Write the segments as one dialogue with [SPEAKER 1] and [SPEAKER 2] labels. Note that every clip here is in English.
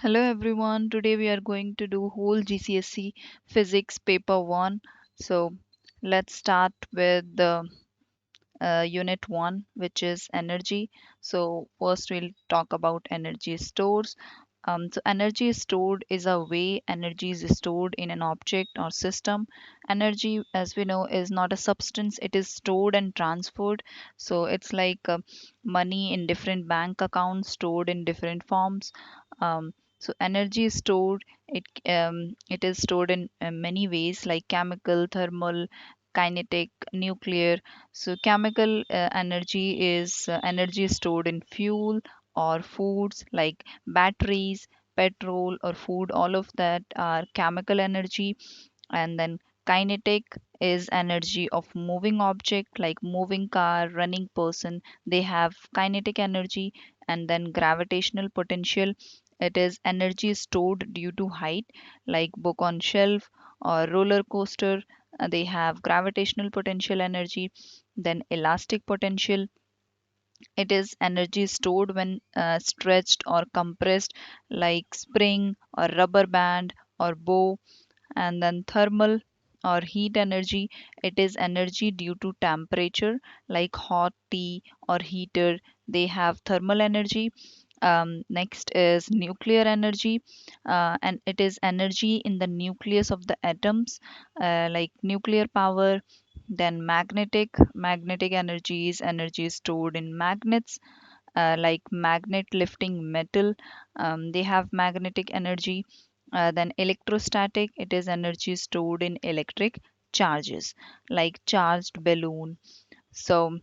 [SPEAKER 1] Hello everyone. Today we are going to do whole GCSE physics paper 1. So let's start with the unit 1, which is energy. So first we'll talk about energy stores. So energy stored is a way energy is stored in an object or system. Energy, as we know, is not a substance. It is stored and transferred. So it's like money in different bank accounts stored in different forms. So energy is stored. It is stored in many ways, like chemical, thermal, kinetic, nuclear. So chemical energy is energy stored in fuel or foods like batteries, petrol or food. All of that are chemical energy. And then kinetic is energy of moving object like moving car, running person. They have kinetic energy. And then gravitational potential, it is energy stored due to height, like book on shelf or roller coaster. They have gravitational potential energy. Then elastic potential, it is energy stored when stretched or compressed, like spring or rubber band or bow. And then thermal or heat energy, it is energy due to temperature, like hot tea or heater. They have thermal energy. Next is nuclear energy, and it is energy in the nucleus of the atoms, like nuclear power. Then magnetic energy is energy stored in magnets, like magnet lifting metal. They have magnetic energy. Then electrostatic, it is energy stored in electric charges, like charged balloon. So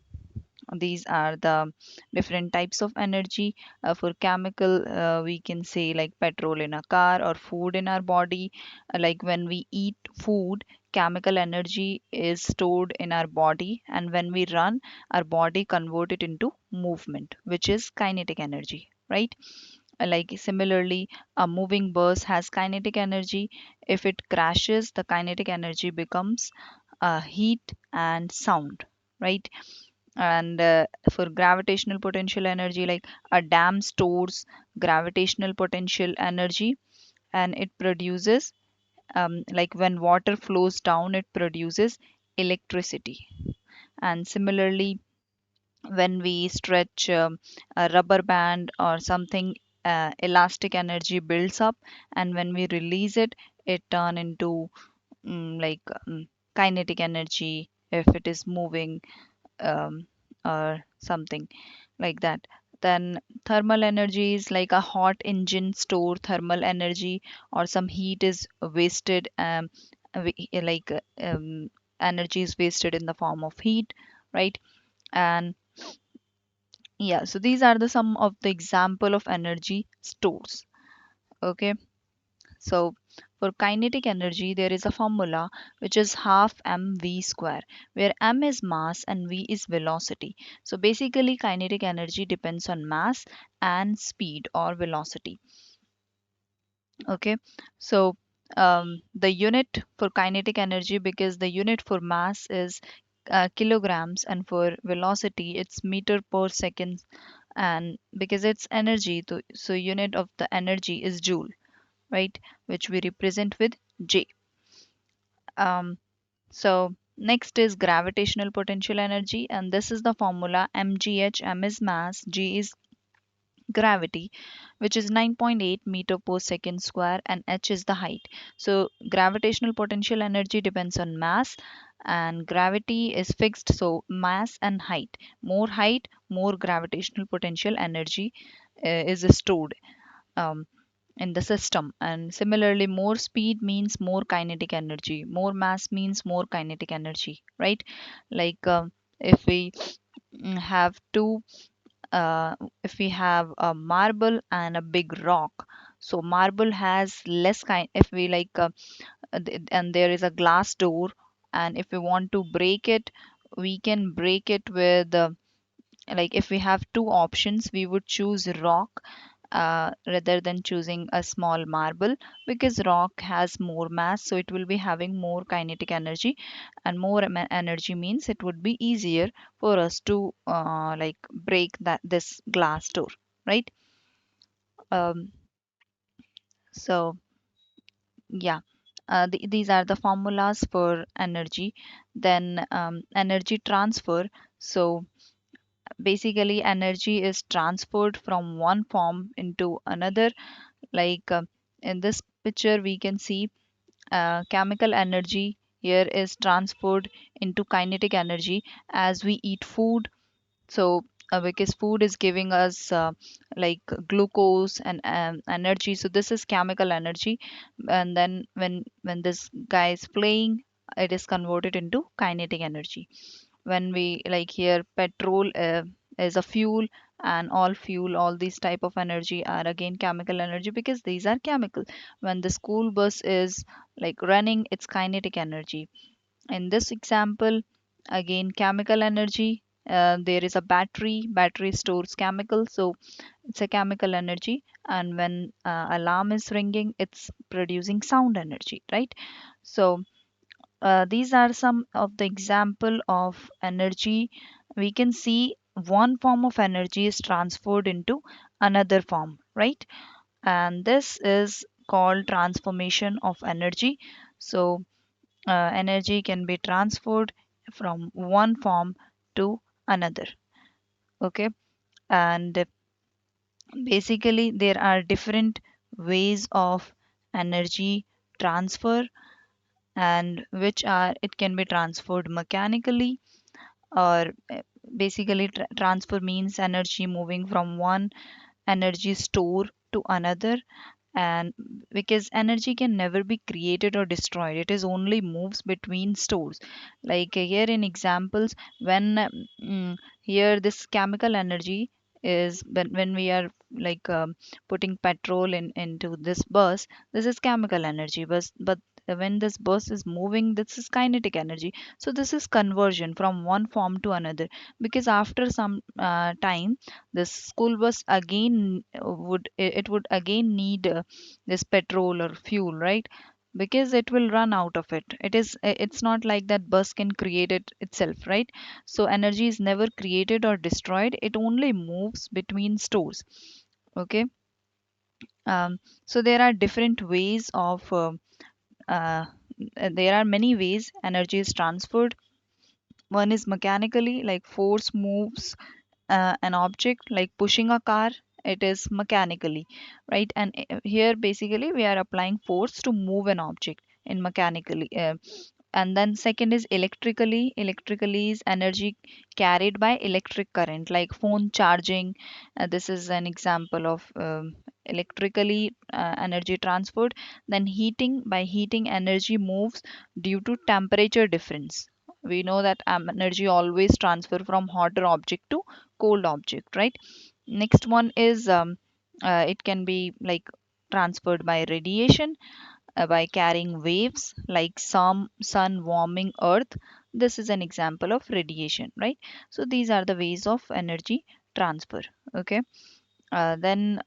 [SPEAKER 1] these are the different types of energy. For chemical, we can say like petrol in a car or food in our body. Like when we eat food, chemical energy is stored in our body, and when we run, our body convert it into movement, which is kinetic energy, right? Like similarly, a moving bus has kinetic energy. If it crashes, the kinetic energy becomes heat and sound, right? And for gravitational potential energy, like a dam stores gravitational potential energy, and it produces, like when water flows down, it produces electricity. And similarly, when we stretch a rubber band or something, elastic energy builds up, and when we release it, it turn into like kinetic energy if it is moving, or something like that. Then thermal energy is like a hot engine store thermal energy, or some heat is wasted, like energy is wasted in the form of heat, right? And yeah, so these are the some of the example of energy stores. Okay, so for kinetic energy, there is a formula which is half mv square, where m is mass and v is velocity. So basically, kinetic energy depends on mass and speed or velocity. Okay, so the unit for kinetic energy, because the unit for mass is kilograms, and for velocity it's meter per second, and because it's energy, so unit of the energy is joule, right? Which we represent with J. Um, so next is gravitational potential energy, and this is the formula mgh. M is mass, g is gravity, which is 9.8 meter per second square, and h is the height. So gravitational potential energy depends on mass, and gravity is fixed. So mass and height. More height, more gravitational potential energy is stored. Um, in the system. And similarly, more speed means more kinetic energy, more mass means more kinetic energy, right? Like if we have two, if we have a marble and a big rock, so marble has less kind. If we like and there is a glass door, and if we want to break it, we can break it with like if we have two options, we would choose rock rather than choosing a small marble, because rock has more mass, so it will be having more kinetic energy, and more energy means it would be easier for us to like break that this glass door, right? um, So yeah, these are the formulas for energy. Then energy transfer. So basically energy is transferred from one form into another. Like in this picture we can see chemical energy here is transferred into kinetic energy as we eat food. So because food is giving us like glucose and energy, so this is chemical energy. And then when this guy is playing, it is converted into kinetic energy. When we like here petrol is a fuel, and all these type of energy are again chemical energy because these are chemical. When the school bus is like running, it's kinetic energy. In this example, again chemical energy. There is a battery stores chemical, so it's a chemical energy. And when alarm is ringing, it's producing sound energy, right? So these are some of the example of energy. We can see one form of energy is transferred into another form, right? And this is called transformation of energy. So energy can be transferred from one form to another. Okay, and basically there are different ways of energy transfer, and which are it can be transferred mechanically, or basically transfer means energy moving from one energy store to another. And because energy can never be created or destroyed, it is only moves between stores. Like here in examples, when here this chemical energy is when we are like putting petrol in into this bus, this is chemical energy. But when this bus is moving, this is kinetic energy. So this is conversion from one form to another. Because after some time, this school bus again it would again need this petrol or fuel, right? Because it will run out of it. It's not like that bus can create it itself, right? So energy is never created or destroyed, it only moves between stores. Okay. So there are different ways of uh, there are many ways energy is transferred. One is mechanically, like force moves an object, like pushing a car, it is mechanically, right? And here basically we are applying force to move an object in mechanically. And then second is electrically is energy carried by electric current, like phone charging. This is an example of electrically energy transferred. Then heating, by heating energy moves due to temperature difference. We know that energy always transfer from hotter object to cold object, right? Next one is it can be like transferred by radiation, by carrying waves, like some sun warming earth. This is an example of radiation, right? So these are the ways of energy transfer. Okay. Then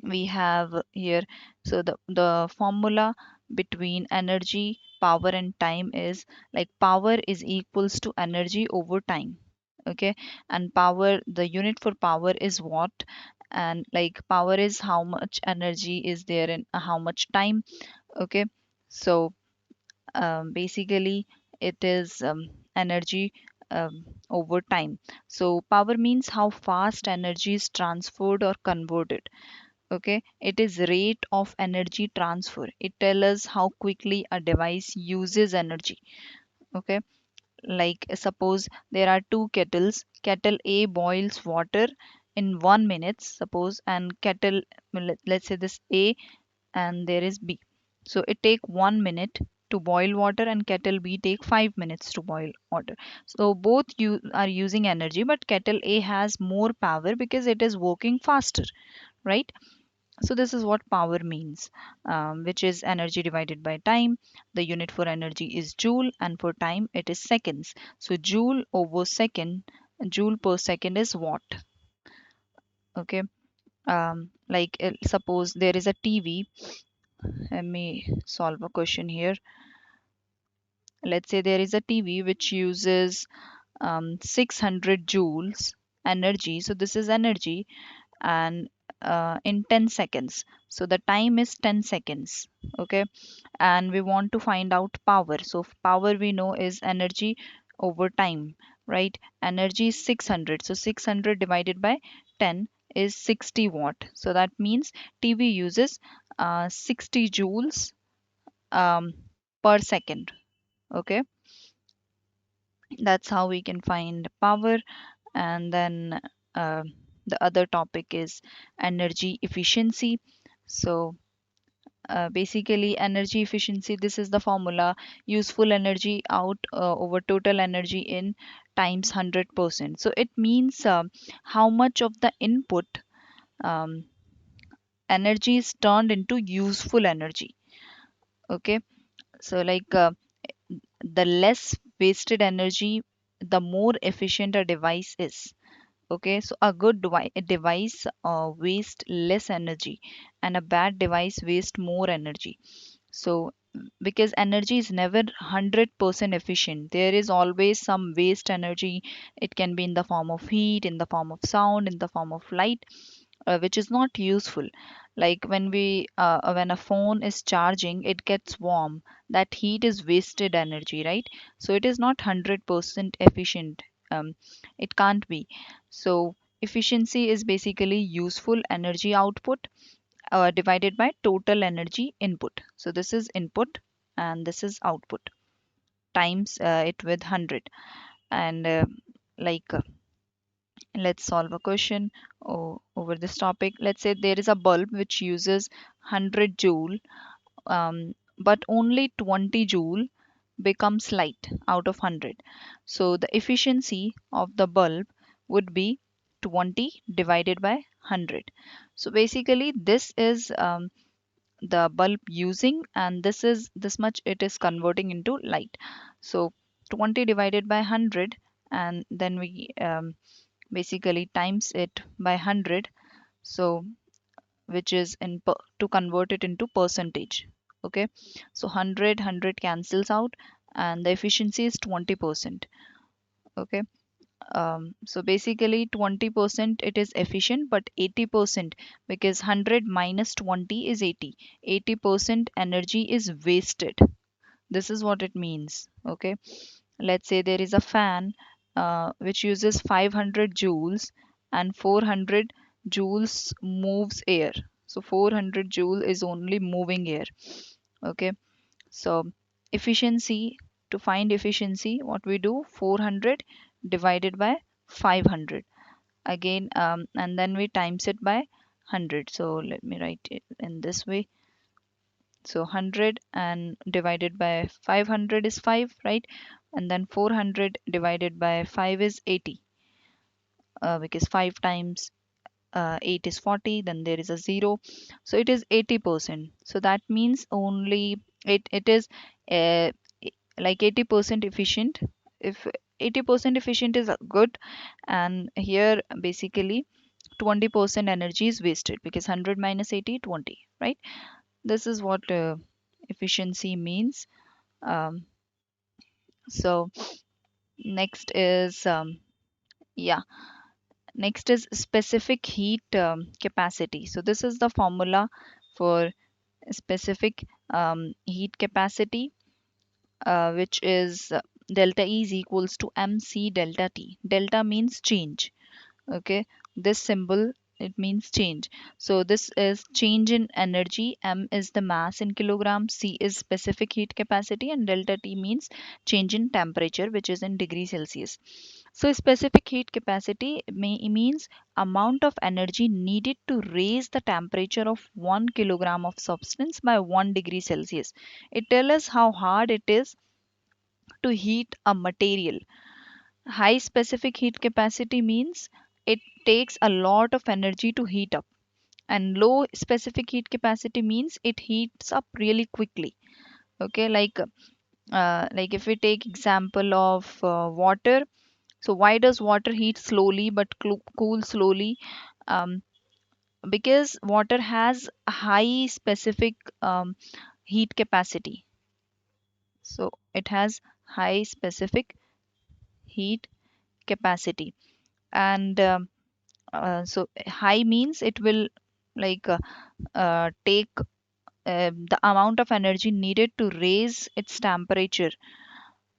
[SPEAKER 1] we have here, so the formula between energy, power and time is like power is equals to energy over time. Okay. And power, the unit for power is watt. And like power is how much energy is there in how much time. Okay. So basically it is energy over time. So power means how fast energy is transferred or converted. Okay. It is rate of energy transfer, it tells us how quickly a device uses energy. Okay. Like suppose there are two kettles, kettle A boils water in 1 minute suppose, and kettle, let's say this A, and there is B. So it take 1 minute to boil water, and kettle B take 5 minutes to boil water. So both you are using energy, but kettle A has more power because it is working faster, right? So this is what power means, which is energy divided by time. The unit for energy is joule, and for time it is seconds. So joule over second, joule per second is watt. Okay. Like suppose there is a TV. Let me solve a question here. Let's say there is a TV which uses 600 joules energy. So this is energy, and in 10 seconds. So the time is 10 seconds. Okay, and we want to find out power. So power we know is energy over time, right? Energy is 600. So 600 divided by 10 is 60 watt. So that means TV uses 60 joules um, per second. Okay, that's how we can find power. And then uh, the other topic is energy efficiency. So basically energy efficiency, this is the formula: useful energy out over total energy in times 100%. So it means how much of the input um, energy is turned into useful energy. Okay, so like the less wasted energy, the more efficient a device is. Okay, so a good device waste less energy, and a bad device waste more energy. So because energy is never 100% efficient, there is always some waste energy. It can be in the form of heat, in the form of sound, in the form of light, which is not useful. Like when a phone is charging, it gets warm. That heat is wasted energy, right? So it is not 100% efficient. It can't be. So efficiency is basically useful energy output divided by total energy input. So this is input and this is output times it with 100. And like let's solve a question over this topic. Let's say there is a bulb which uses 100 joule, but only 20 joule becomes light out of 100. So the efficiency of the bulb would be 20 divided by 100. So basically this is the bulb using, and this is this much it is converting into light. So 20 divided by 100, and then we basically times it by 100. So which is to convert it into percentage. Okay, so 100 cancels out, and the efficiency is 20%. Okay, so basically 20% it is efficient, but 80%, because 100 minus 20 is 80. 80% energy is wasted. This is what it means. Okay, let's say there is a fan which uses 500 joules, and 400 joules moves air. So 400 joule is only moving air. Okay, so efficiency, to find efficiency, what we do: 400 divided by 500 again, and then we times it by 100. So let me write it in this way. So 100 and divided by 500 is 5, right? And then 400 divided by 5 is 80, because 5 times 8 is 40, then there is a 0. So it is 80%. So that means only it is uh, like 80% efficient. If 80% efficient is good, and here basically 20% energy is wasted, because 100 minus 80, 20, right? This is what efficiency means. um, so next is yeah next is specific heat capacity. So this is the formula for specific heat capacity, which is delta E is equals to mc delta T. Delta means change. Okay, this symbol, it means change. So this is change in energy. M is the mass in kilogram, C is specific heat capacity, and delta T means change in temperature, which is in degree Celsius. So specific heat capacity means amount of energy needed to raise the temperature of 1 kilogram of substance by 1 degree Celsius. It tells us how hard it is to heat a material. High specific heat capacity means it takes a lot of energy to heat up, and low specific heat capacity means it heats up really quickly. Okay, like if we take example of water. So why does water heat slowly but cool slowly? um, because water has a high specific heat capacity. So it has high specific heat capacity, and so high means it will like take the amount of energy needed to raise its temperature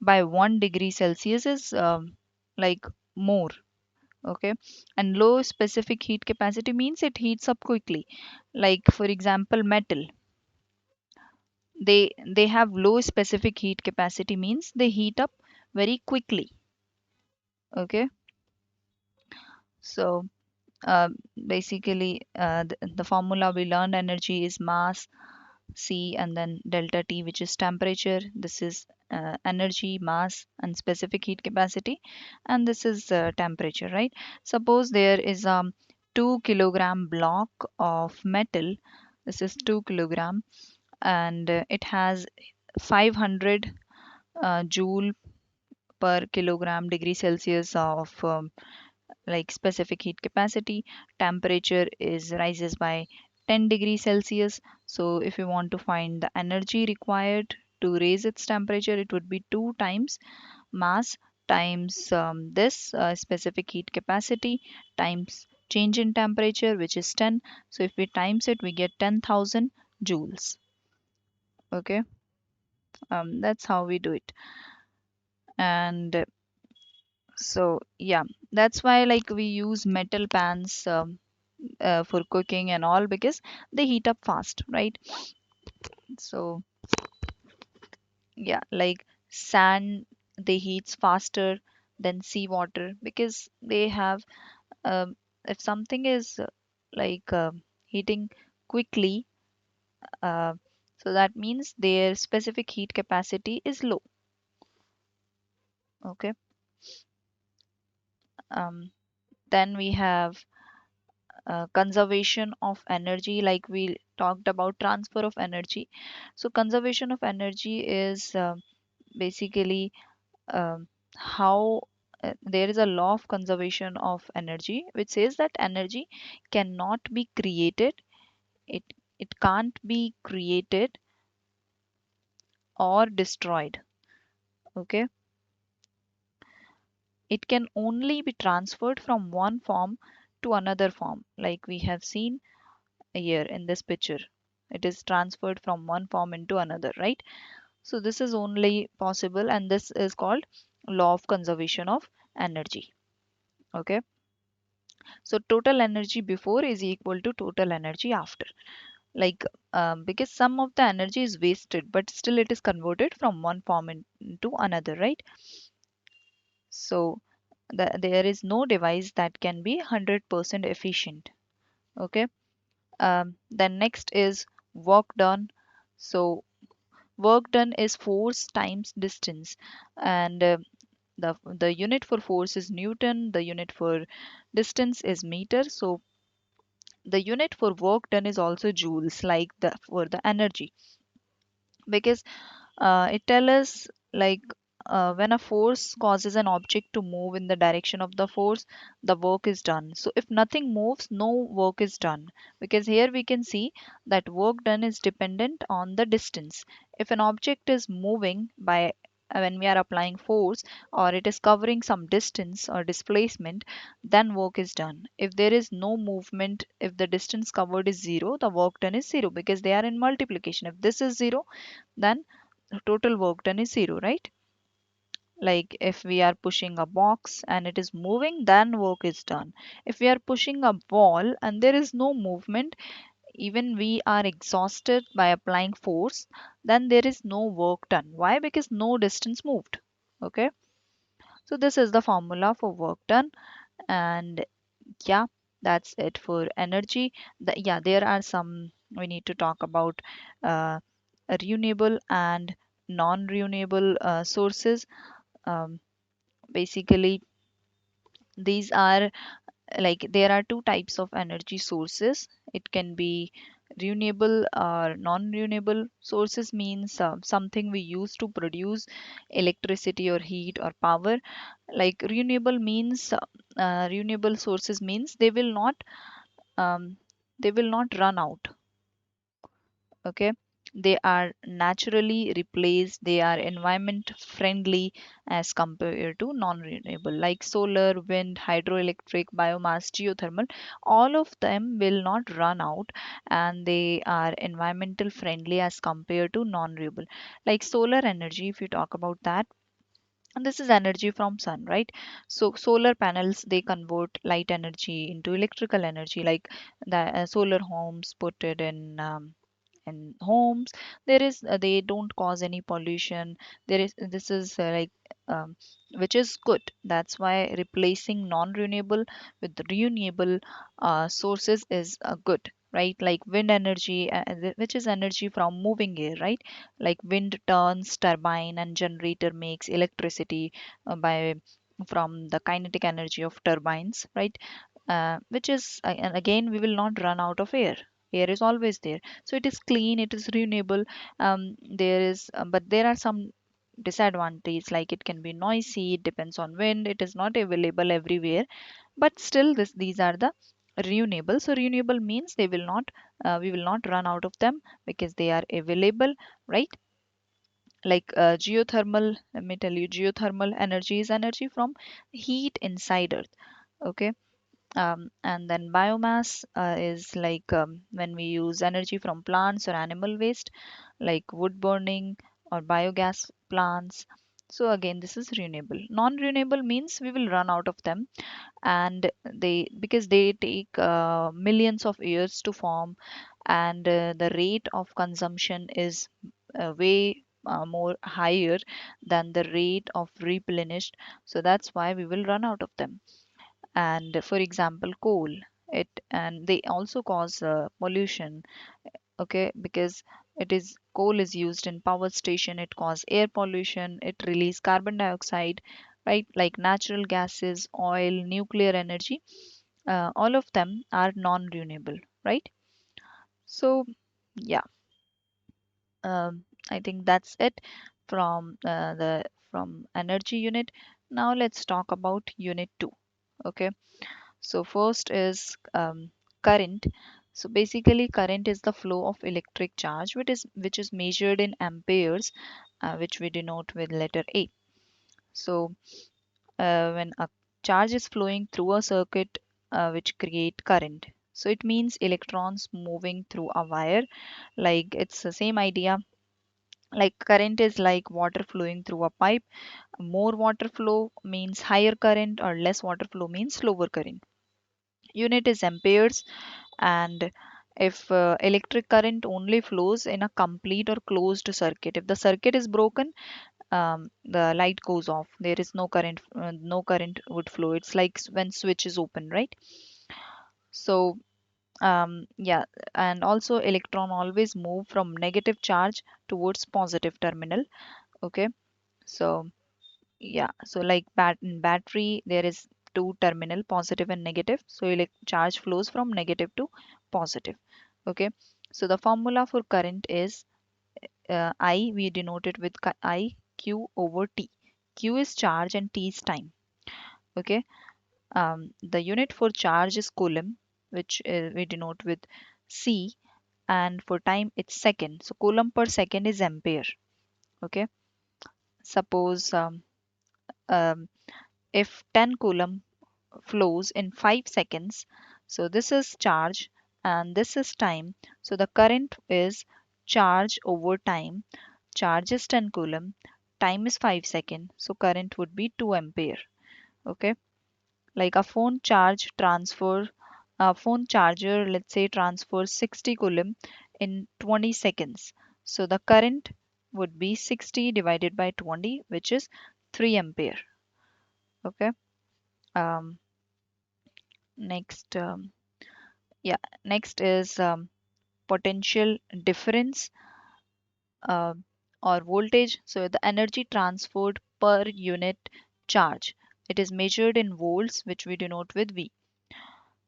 [SPEAKER 1] by 1 degree Celsius is like more. Okay. And low specific heat capacity means it heats up quickly. Like for example, metal. They have low specific heat capacity means they heat up very quickly. Okay. So basically the formula we learned, energy is mass C, and then delta T, which is temperature. This is energy, mass, and specific heat capacity, and this is temperature, right? Suppose there is a 2 kilogram block of metal. This is 2 kilogram, and it has 500 joule per kilogram degree Celsius of like specific heat capacity. Temperature is rises by 10 degrees Celsius. So if you want to find the energy required to raise its temperature, it would be 2 times mass times this specific heat capacity times change in temperature, which is 10. So if we times it, we get 10,000 joules. Okay. That's how we do it. And so yeah, that's why like we use metal pans for cooking and all, because they heat up fast, right? So yeah, like sand, they heats faster than seawater because they have if something is like heating quickly, uh, so that means their specific heat capacity is low. Okay. um, then we have conservation of energy, like we talked about transfer of energy. So conservation of energy is basically how there is a law of conservation of energy which says that energy cannot be created, it it can't be created or destroyed. Okay. It can only be transferred from one form to another form, like we have seen here in this picture. It is transferred from one form into another, right? So this is only possible, and this is called law of conservation of energy. Okay. So total energy before is equal to total energy after. Like because some of the energy is wasted, but still it is converted from one form into another, right? So there is no device that can be 100% efficient. Okay. Then next is work done. So work done is force times distance, and the unit for force is Newton. The unit for distance is meter. So the unit for work done is also joules, like the for the energy, because it tells us like when a force causes an object to move in the direction of the force, the work is done. So if nothing moves, no work is done, because here we can see that work done is dependent on the distance. If an object is moving by when we are applying force, or it is covering some distance or displacement, then work is done. If there is no movement, if the distance covered is zero, the work done is zero, because they are in multiplication. If this is zero, then total work done is zero, right? Like if we are pushing a box and it is moving, then work is done. If we are pushing a ball and there is no movement, even we are exhausted by applying force, then there is no work done. Why? Because no distance moved. Okay. So this is the formula for work done. And yeah, that's it for energy. Yeah, there are some we need to talk about uh, renewable and non-renewable sources. um, Basically these are like there are two types of energy sources. It can be renewable or non-renewable sources, means something we use to produce electricity or heat or power. Like renewable sources means um, they will not run out. Okay. They are naturally replaced, they are environment friendly as compared to non-renewable, like solar, wind, hydroelectric, biomass, geothermal. All of them will not run out, and they are environmental friendly as compared to non-renewable. Like solar energy, if you talk about that, and this is energy from sun, right? So solar panels, they convert light energy into electrical energy, like the solar homes put it in homes. There is they don't cause any pollution. There is this is um, which is good. That's why replacing non-renewable with renewable sources is good, right? Like wind energy, which is energy from moving air, right? Like wind turns turbine and generator makes electricity by from the kinetic energy of turbines, right? Which is and again, we will not run out of air. Air is always there, so it is clean, it is renewable. There is but there are some disadvantages, like it can be noisy, it depends on wind, it is not available everywhere. But still these are the renewable. So renewable means they will not we will not run out of them because they are available, right? Like geothermal, let me tell you, geothermal energy is energy from heat inside earth. Okay. And then biomass is like when we use energy from plants or animal waste, like wood burning or biogas plants. So again, this is renewable. Non-renewable means we will run out of them, and they, because they take millions of years to form, and the rate of consumption is way more higher than the rate of replenished. So that's why we will run out of them. And for example, coal, it, and they also cause pollution. Okay, because it is coal is used in power station, it cause air pollution, it release carbon dioxide, right? Like natural gases, oil, nuclear energy, all of them are non renewable, right? So yeah, I think that's it from the from energy unit. Now let's talk about unit 2. Okay. So first is current. So basically, current is the flow of electric charge, which is measured in amperes, which we denote with letter A. So when a charge is flowing through a circuit, which create current. So it means electrons moving through a wire. Like it's the same idea. Like current is like water flowing through a pipe. More water flow means higher current, or less water flow means slower current. Unit is amperes. And if electric current only flows in a complete or closed circuit, if the circuit is broken, the light goes off, there is no current, no current would flow. It's like when switch is open, right? So yeah, and also electron always move from negative charge towards positive terminal. Okay. So yeah, so like in battery, there is two terminal, positive and negative. So charge flows from negative to positive. Okay. So the formula for current is I, we denote it with I, Q over T. Q is charge and T is time. Okay. The unit for charge is coulomb, which we denote with C, and for time it's second. So coulomb per second is ampere. Okay. Suppose um, if 10 coulomb flows in 5 seconds. So this is charge and this is time. So the current is charge over time. Charge is 10 coulomb, time is 5 seconds. So current would be 2 ampere. Okay. Like a phone charger, let's say, transfers 60 coulomb in 20 seconds. So the current would be 60 divided by 20, which is 3 ampere. Okay. Um, next, yeah, next is potential difference, uh, or voltage. So the energy transferred per unit charge. It is measured in volts, which we denote with V.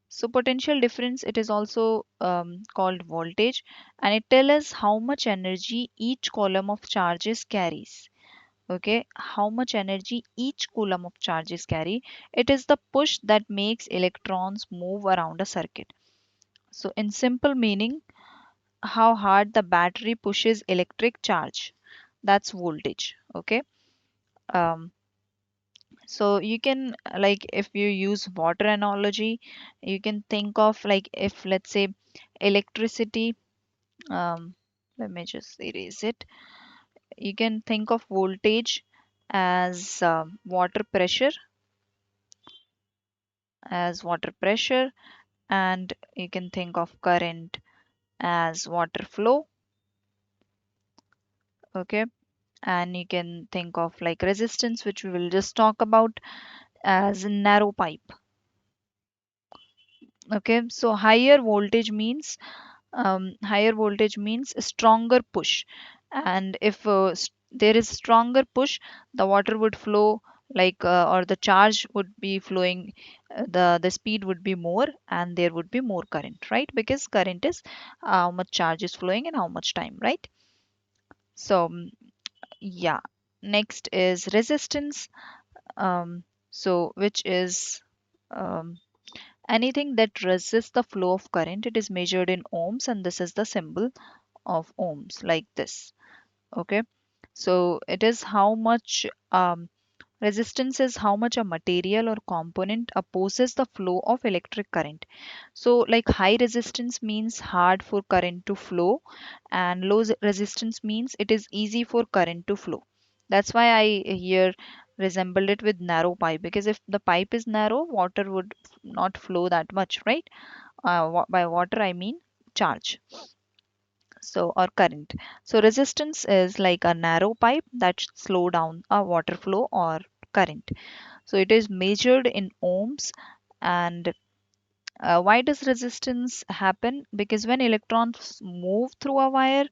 [SPEAKER 1] So potential difference, it is also called voltage, and it tells us how much energy each column of charges carries. Okay, how much energy each coulomb of charges carry. It is the push that makes electrons move around a circuit. So in simple meaning, how hard the battery pushes electric charge. That's voltage. Okay. Um, so you can like if you use water analogy, you can think of like if let's say electricity, um, let me just erase it. You can think of voltage as water pressure, and you can think of current as water flow. Okay, and you can think of like resistance, which we will just talk about, as narrow pipe. Okay, so higher voltage means a stronger push, and if there is stronger push, the water would flow like or the charge would be flowing, the speed would be more, and there would be more current, right? Because current is how much charge is flowing and how much time, right? So yeah, next is resistance. So which is um, anything that resists the flow of current. It is measured in ohms, and this is the symbol of ohms, like this. Okay, so it is how much resistance is how much a material or component opposes the flow of electric current. So like high resistance means hard for current to flow, and low resistance means it is easy for current to flow. That's why I here resembled it with narrow pipe, because if the pipe is narrow, water would not flow that much, right? By water I mean charge, so or current. So resistance is like a narrow pipe that slow down a water flow or current. So it is measured in ohms. And why does resistance happen? Because when electrons move through a wire,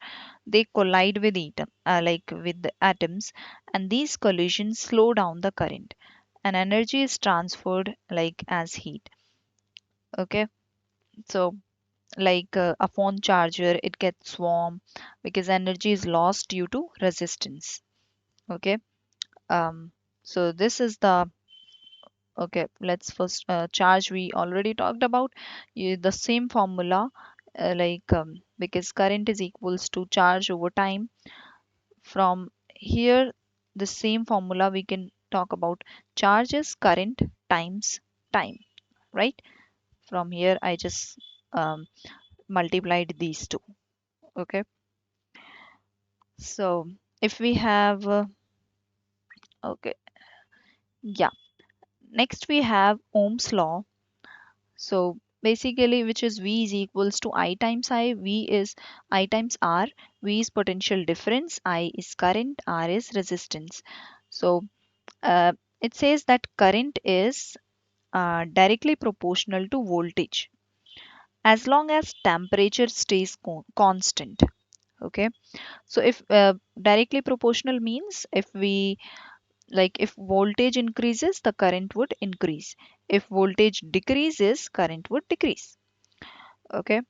[SPEAKER 1] they collide with like with the atoms, and these collisions slow down the current, and energy is transferred like as heat. Okay, so like a phone charger, it gets warm because energy is lost due to resistance. Okay, um, so this is the okay. Let's first charge. We already talked about the same formula, because current is equals to charge over time. From here, the same formula we can talk about charge is current times time, right? From here, I just multiplied these two. Okay, so if we have okay, yeah. Next we have Ohm's law. So basically, which is V is equals to I times I. V is I times R. V is potential difference. I is current. R is resistance. So uh, it says that current is directly proportional to voltage as long as temperature stays constant. Okay. So if directly proportional means if we like if voltage increases, the current would increase. If voltage decreases, current would decrease. Okay,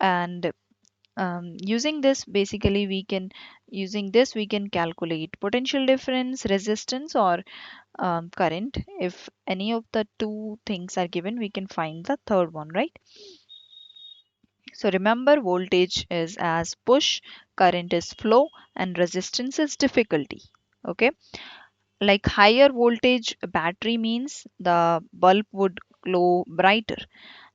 [SPEAKER 1] and using this we can calculate potential difference, resistance, or current. If any of the two things are given, we can find the third one, right? So remember, voltage is as push, current is flow, and resistance is difficulty. Okay, like higher voltage battery means the bulb would glow brighter,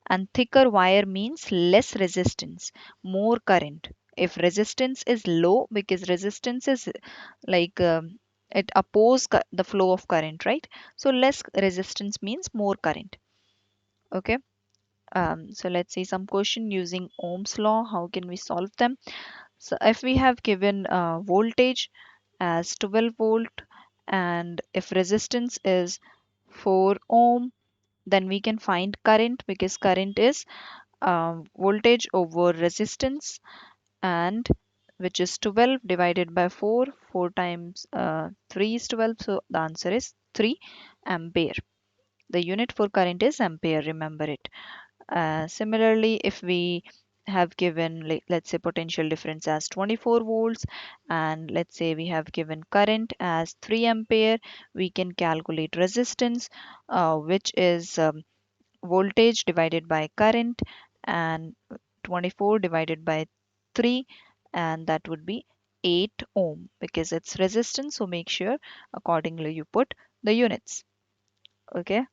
[SPEAKER 1] and thicker wire means less resistance, more current. If resistance is low, because resistance is like it oppose the flow of current, right? So less resistance means more current. Okay, so let's see some question using Ohm's law. How can we solve them? So if we have given voltage as 12 volt, and if resistance is 4 ohm, then we can find current, because current is voltage over resistance, and which is 12 divided by 4. 4 times 3 is 12, so the answer is 3 ampere. The unit for current is ampere, remember it. Similarly, if we have given, like, let's say potential difference as 24 volts, and let's say we have given current as 3 ampere, we can calculate resistance, which is voltage divided by current, and 24 divided by 3, and that would be 8 ohm because it's resistance. So make sure accordingly you put the units. Okay.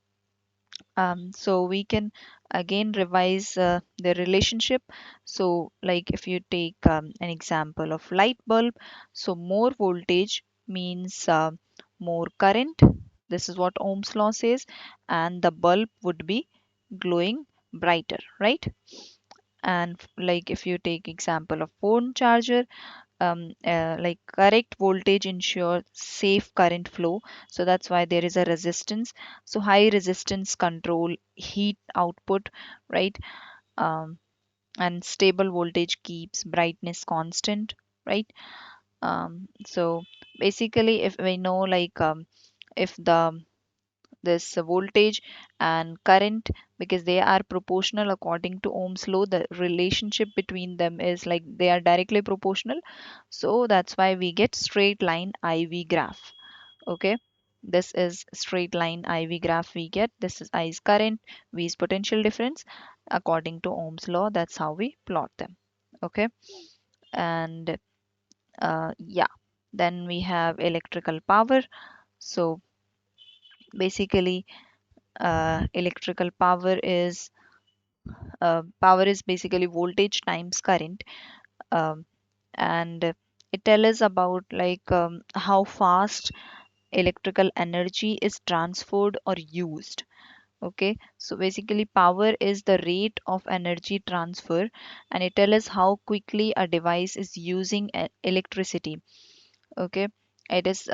[SPEAKER 1] So we can again revise the relationship. So like if you take an example of light bulb, so more voltage means more current. This is what Ohm's law says, and the bulb would be glowing brighter, right? And like if you take example of phone charger, like correct voltage ensure safe current flow, so that's why there is a resistance. So high resistance control heat output, right? um, and stable voltage keeps brightness constant, right? So basically if we know like if the this voltage and current, because they are proportional according to Ohm's law, the relationship between them is like they are directly proportional. So that's why we get straight line IV graph. Okay, this is straight line IV graph we get. This is I is current, V is potential difference. According to Ohm's law, that's how we plot them. Okay, and yeah, then we have electrical power. So basically electrical power is basically voltage times current, um, and it tells us about like how fast electrical energy is transferred or used. Okay, so basically power is the rate of energy transfer, and it tells us how quickly a device is using electricity. Okay, it is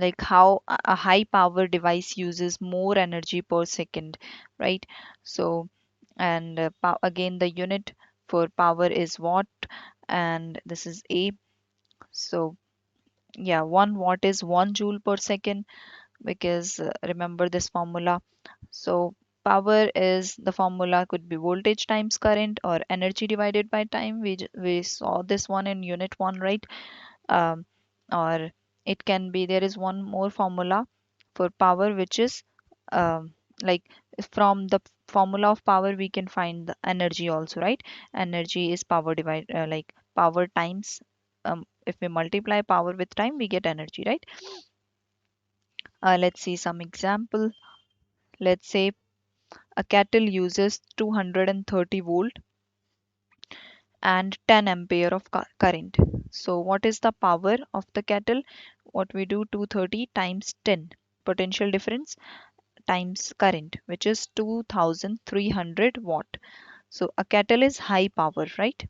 [SPEAKER 1] like how a high power device uses more energy per second, right? So and again the unit for power is watt, and this is A. So yeah, 1 watt is 1 joule per second, because remember this formula. So power is the formula could be voltage times current or energy divided by time. We saw this one in unit 1, right? um, or it can be there is one more formula for power, which is um, like from the formula of power we can find the energy also, right? Energy is power divide like power times, if we multiply power with time we get energy, right? Let's see some example. Let's say a kettle uses 230 volt and 10 ampere of current. So what is the power of the kettle? What we do, 230 times 10 potential difference times current, which is 2300 watt. So a kettle is high power, right?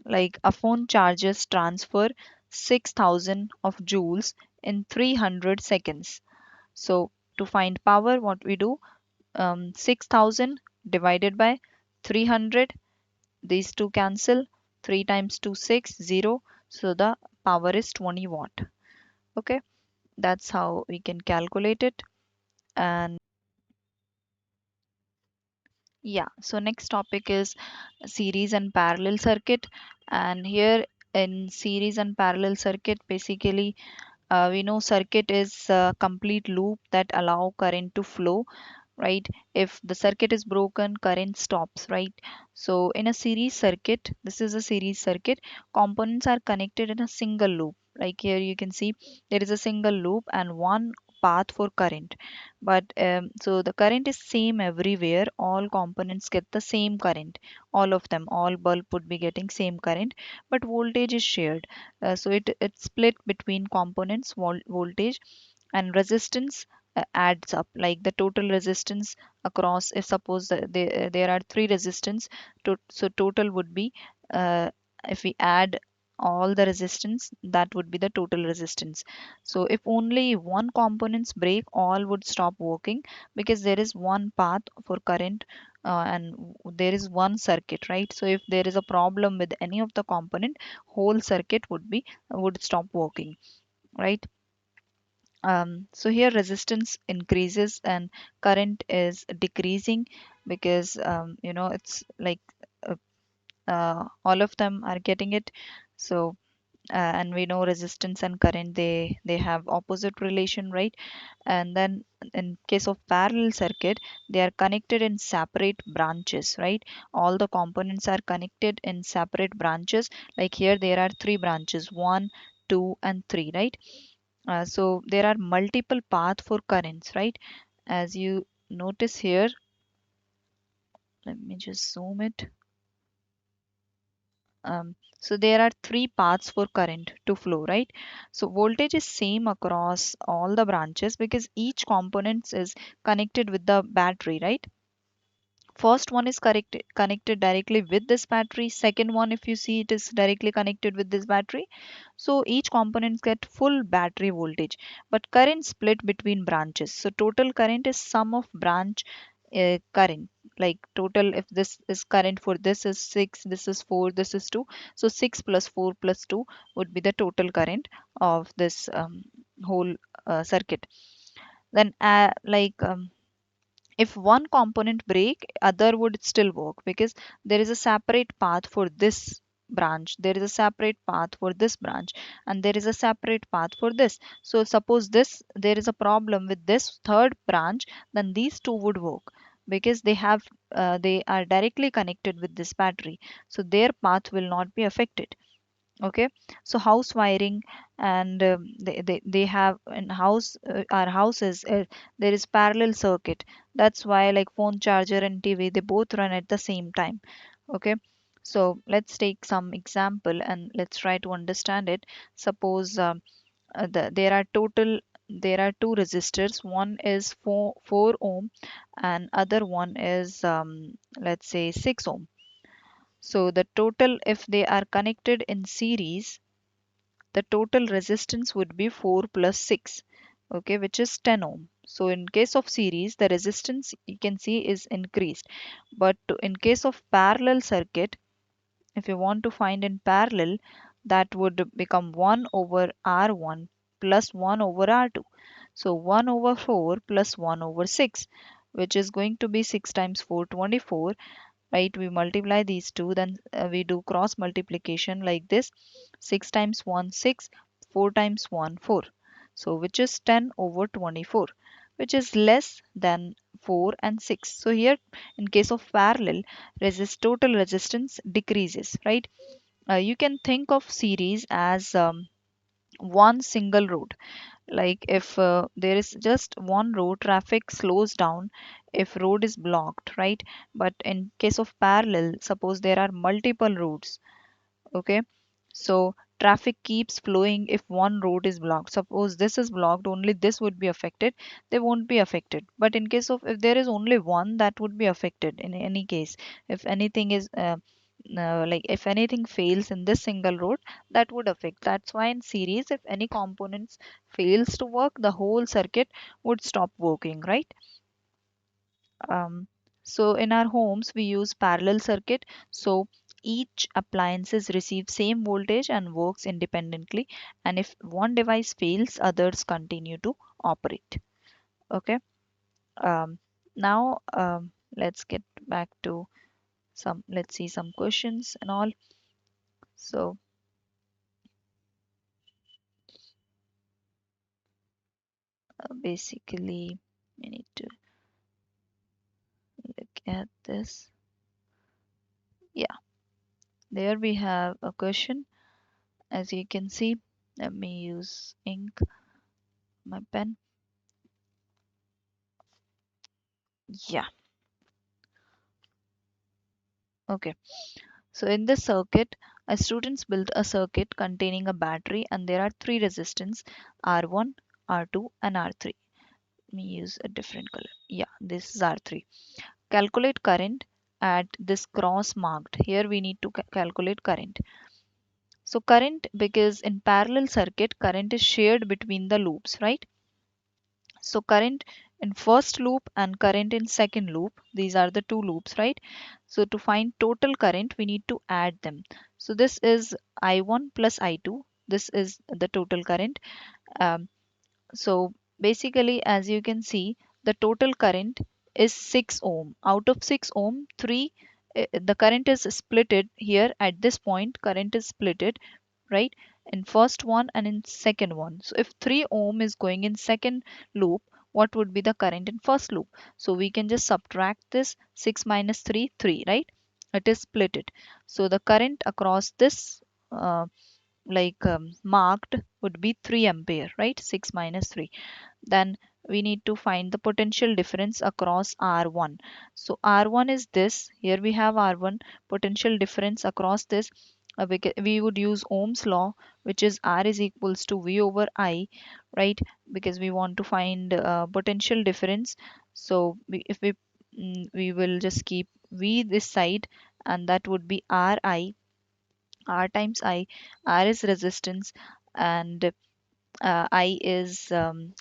[SPEAKER 1] Like a phone charges transfer 6000 of joules in 300 seconds. So to find power, what we do, 6000 divided by 300, these two cancel, 3 times 2 6 0, so the power is 20 watt. Okay, that's how we can calculate it. And yeah, so next topic is series and parallel circuit. And here in series and parallel circuit, basically we know circuit is a complete loop that allow current to flow, right? If the circuit is broken, current stops, right? So in a series circuit, this is a series circuit, components are connected in a single loop. Like here you can see there is a single loop and one path for current. But so the current is same everywhere, all components get the same current, all of them, all bulb would be getting same current, but voltage is shared. So it's split between components voltage, and resistance adds up, like the total resistance across, if suppose there are three resistance so total would be uh, if we add all the resistance, that would be the total resistance. So if only one components break, all would stop working, because there is one path for current, there is one circuit, right? So if there is a problem with any of the component, whole circuit would stop working, right? So here resistance increases and current is decreasing, because it's like uh, all of them are getting it. So and we know resistance and current, they have opposite relation, right? And then in case of parallel circuit, they are connected in separate branches, right? All the components are connected in separate branches. Like here there are three branches, 1, 2 and 3, right? So there are multiple path for currents, right? As you notice here, let me just zoom it. So there are three paths for current to flow, right? So voltage is same across all the branches because each component is connected with the battery, right? First one is connected directly with this battery. Second one, if you see, it is directly connected with this battery. So each components get full battery voltage, but current split between branches. So total current is sum of branch current. Like total, if this is current for this is 6, this is 4, this is 2. So 6 plus 4 plus 2 would be the total current of this whole circuit. Then if one component break, other would still work because there is a separate path for this branch, there is a separate path for this branch, and there is a separate path for this. So suppose this, there is a problem with this third branch, then these two would work because they are directly connected with this battery, so their path will not be affected. Okay, so house wiring, and they have in house our houses, there is parallel circuit. That's why like phone charger and TV, they both run at the same time. Okay, so let's take some example and let's try to understand it. Suppose there are two resistors. One is 4 ohm and other one is let's say 6 ohm. So the total, if they are connected in series, the total resistance would be 4 plus 6, okay, which is 10 ohm. So in case of series, the resistance you can see is increased. But in case of parallel circuit, if you want to find in parallel, that would become 1 over R1 plus 1 over R2. So 1 over 4 plus 1 over 6, which is going to be 6 times 4, 24, right? We multiply these two, then we do cross multiplication like this. 6 times 1 6, 4 times 1 4, so which is 10 over 24, which is less than 4 and 6. So here in case of parallel, total resistance decreases, right? You can think of series as one single road. Like if there is just one road, traffic slows down if road is blocked, right? But in case of parallel, suppose there are multiple roads. Okay, so traffic keeps flowing if one road is blocked. Suppose this is blocked, only this would be affected, they won't be affected. But in case of if there is only one, that would be affected in any case. If anything is like if anything fails in this single road, that would affect. That's why in series, if any components fails to work, the whole circuit would stop working, right? um, so in our homes we use parallel circuit, so each appliances receive same voltage and works independently, and if one device fails, others continue to operate. Okay, um, now let's get back to let's see some questions and all. So basically we need to look at this. Yeah, there we have a question. As you can see, let me use ink, my pen. Yeah, okay. So in this circuit, students built a circuit containing a battery, and there are three resistance, R1, R2 and R3. Let me use a different color. Yeah, this is R3. Calculate current at this cross marked. Here we need to calculate current. So current, because in parallel circuit, current is shared between the loops, right? So current in first loop and current in second loop, these are the two loops, right? So to find total current, we need to add them. So this is I1 plus I2. This is the total current. Um, so basically, as you can see, the total current is 6 ohm. Out of 6 ohm, 3, the current is splitted here at this point, current is splitted, right? In first one and in second one. So if 3 ohm is going in second loop, what would be the current in first loop? So we can just subtract this 6 minus 3, 3, right? It is split it. So the current across this marked would be 3 ampere, right? 6 minus 3. Then we need to find the potential difference across R1. So R1 is this. Here we have R1 potential difference across this. We would use Ohm's law, which is R is equals to V over I, right? Because we want to find potential difference. So if we will just keep V this side, and that would be Ri. R times I. R is resistance, and I is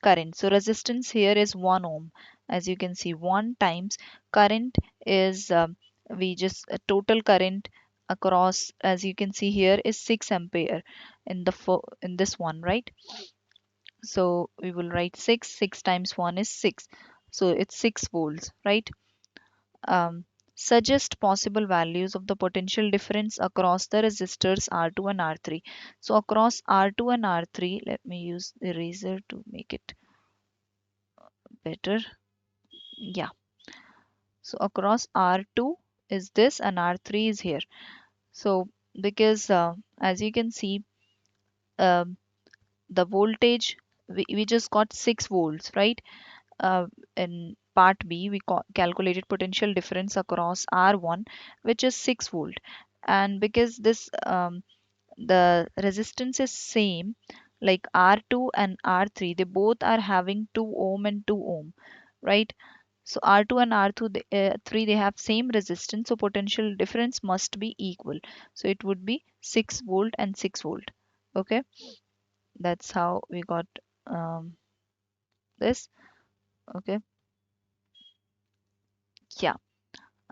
[SPEAKER 1] current. So resistance here is 1 ohm. As you can see, 1 times current is we just total current across, as you can see here, is 6 ampere in in this one, right? So we will write 6. 6 times 1 is 6. So it's 6 volts, right? um, Suggest possible values of the potential difference across the resistors R2 and R3. So across R2 and R3, let me use the eraser to make it better. Yeah. So across R2 is this and R3 is here. So because as you can see, um, the voltage, we just got 6 volts, right? In part B, we calculated potential difference across R1, which is 6 volt. And because this the resistance is same, like R2 and R3, they both are having 2 ohm and 2 ohm, right? So R2 and R2 3, they have same resistance, so potential difference must be equal. So it would be 6 volt and 6 volt. Okay, that's how we got this. Okay, yeah.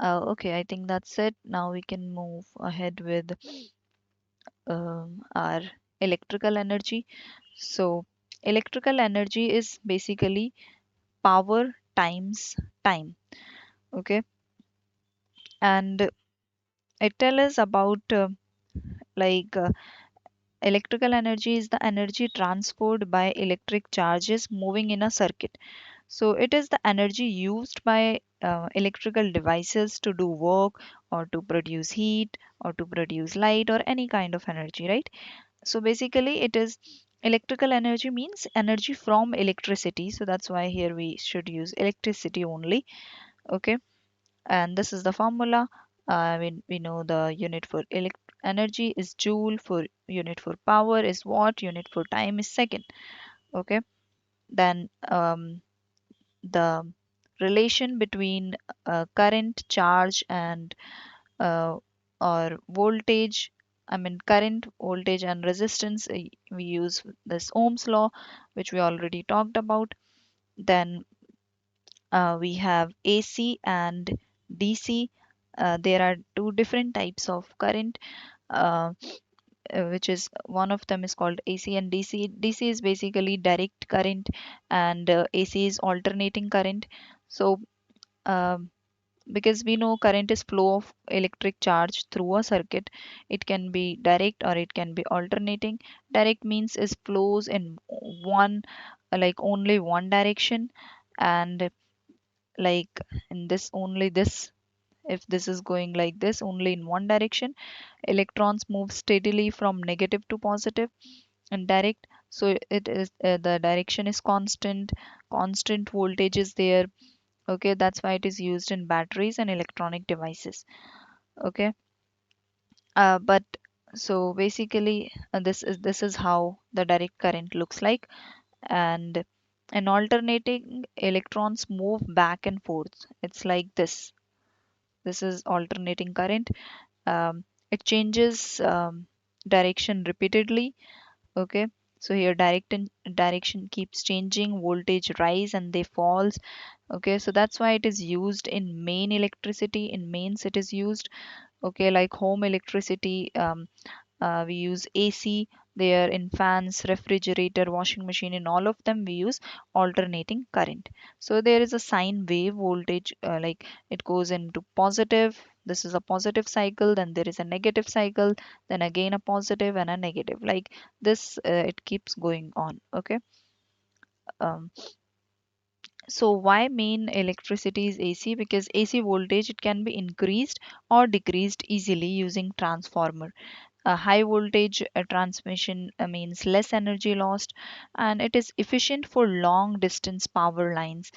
[SPEAKER 1] Okay, I think that's it. Now we can move ahead with our electrical energy. So, electrical energy is basically power times time. Okay, and it tells us about like uh, electrical energy is the energy transferred by electric charges moving in a circuit. So, it is the energy used by electrical devices to do work or to produce heat or to produce light or any kind of energy, right? So basically, it is electrical energy means energy from electricity. So that's why here we should use electricity only. Okay, and this is the formula. We know the unit for energy is joule, for unit for power is watt, unit for time is second. Okay, then the relation between current, charge, and uh, or voltage, I mean current, voltage, and resistance, we use this Ohm's law, which we already talked about. Then we have AC and DC. There are two different types of current, uh, which is one of them is called AC and DC. DC is basically direct current, and AC is alternating current. So um, because we know current is flow of electric charge through a circuit, it can be direct or it can be alternating. Direct means is flows in one, like only one direction, and like in this only this, if this is going like this only in one direction, electrons move steadily from negative to positive. And direct, so it is the direction is constant, constant voltage is there. Okay, that's why it is used in batteries and electronic devices. Okay, but so basically, this is how the direct current looks like. And in alternating, electrons move back and forth. It's like this. This is alternating current. It changes direction repeatedly. Okay, so here direction keeps changing, voltage rise and they falls. Okay, so that's why it is used in main electricity. In mains it is used. Okay, like home electricity, we use AC there. In fans, refrigerator, washing machine, in all of them we use alternating current. So there is a sine wave voltage, like it goes into positive, this is a positive cycle, then there is a negative cycle, then again a positive and a negative, like this. It keeps going on. Okay. um, so why main electricity is AC? Because AC voltage, it can be increased or decreased easily using transformer. A high voltage transmission means less energy lost, and it is efficient for long distance power lines.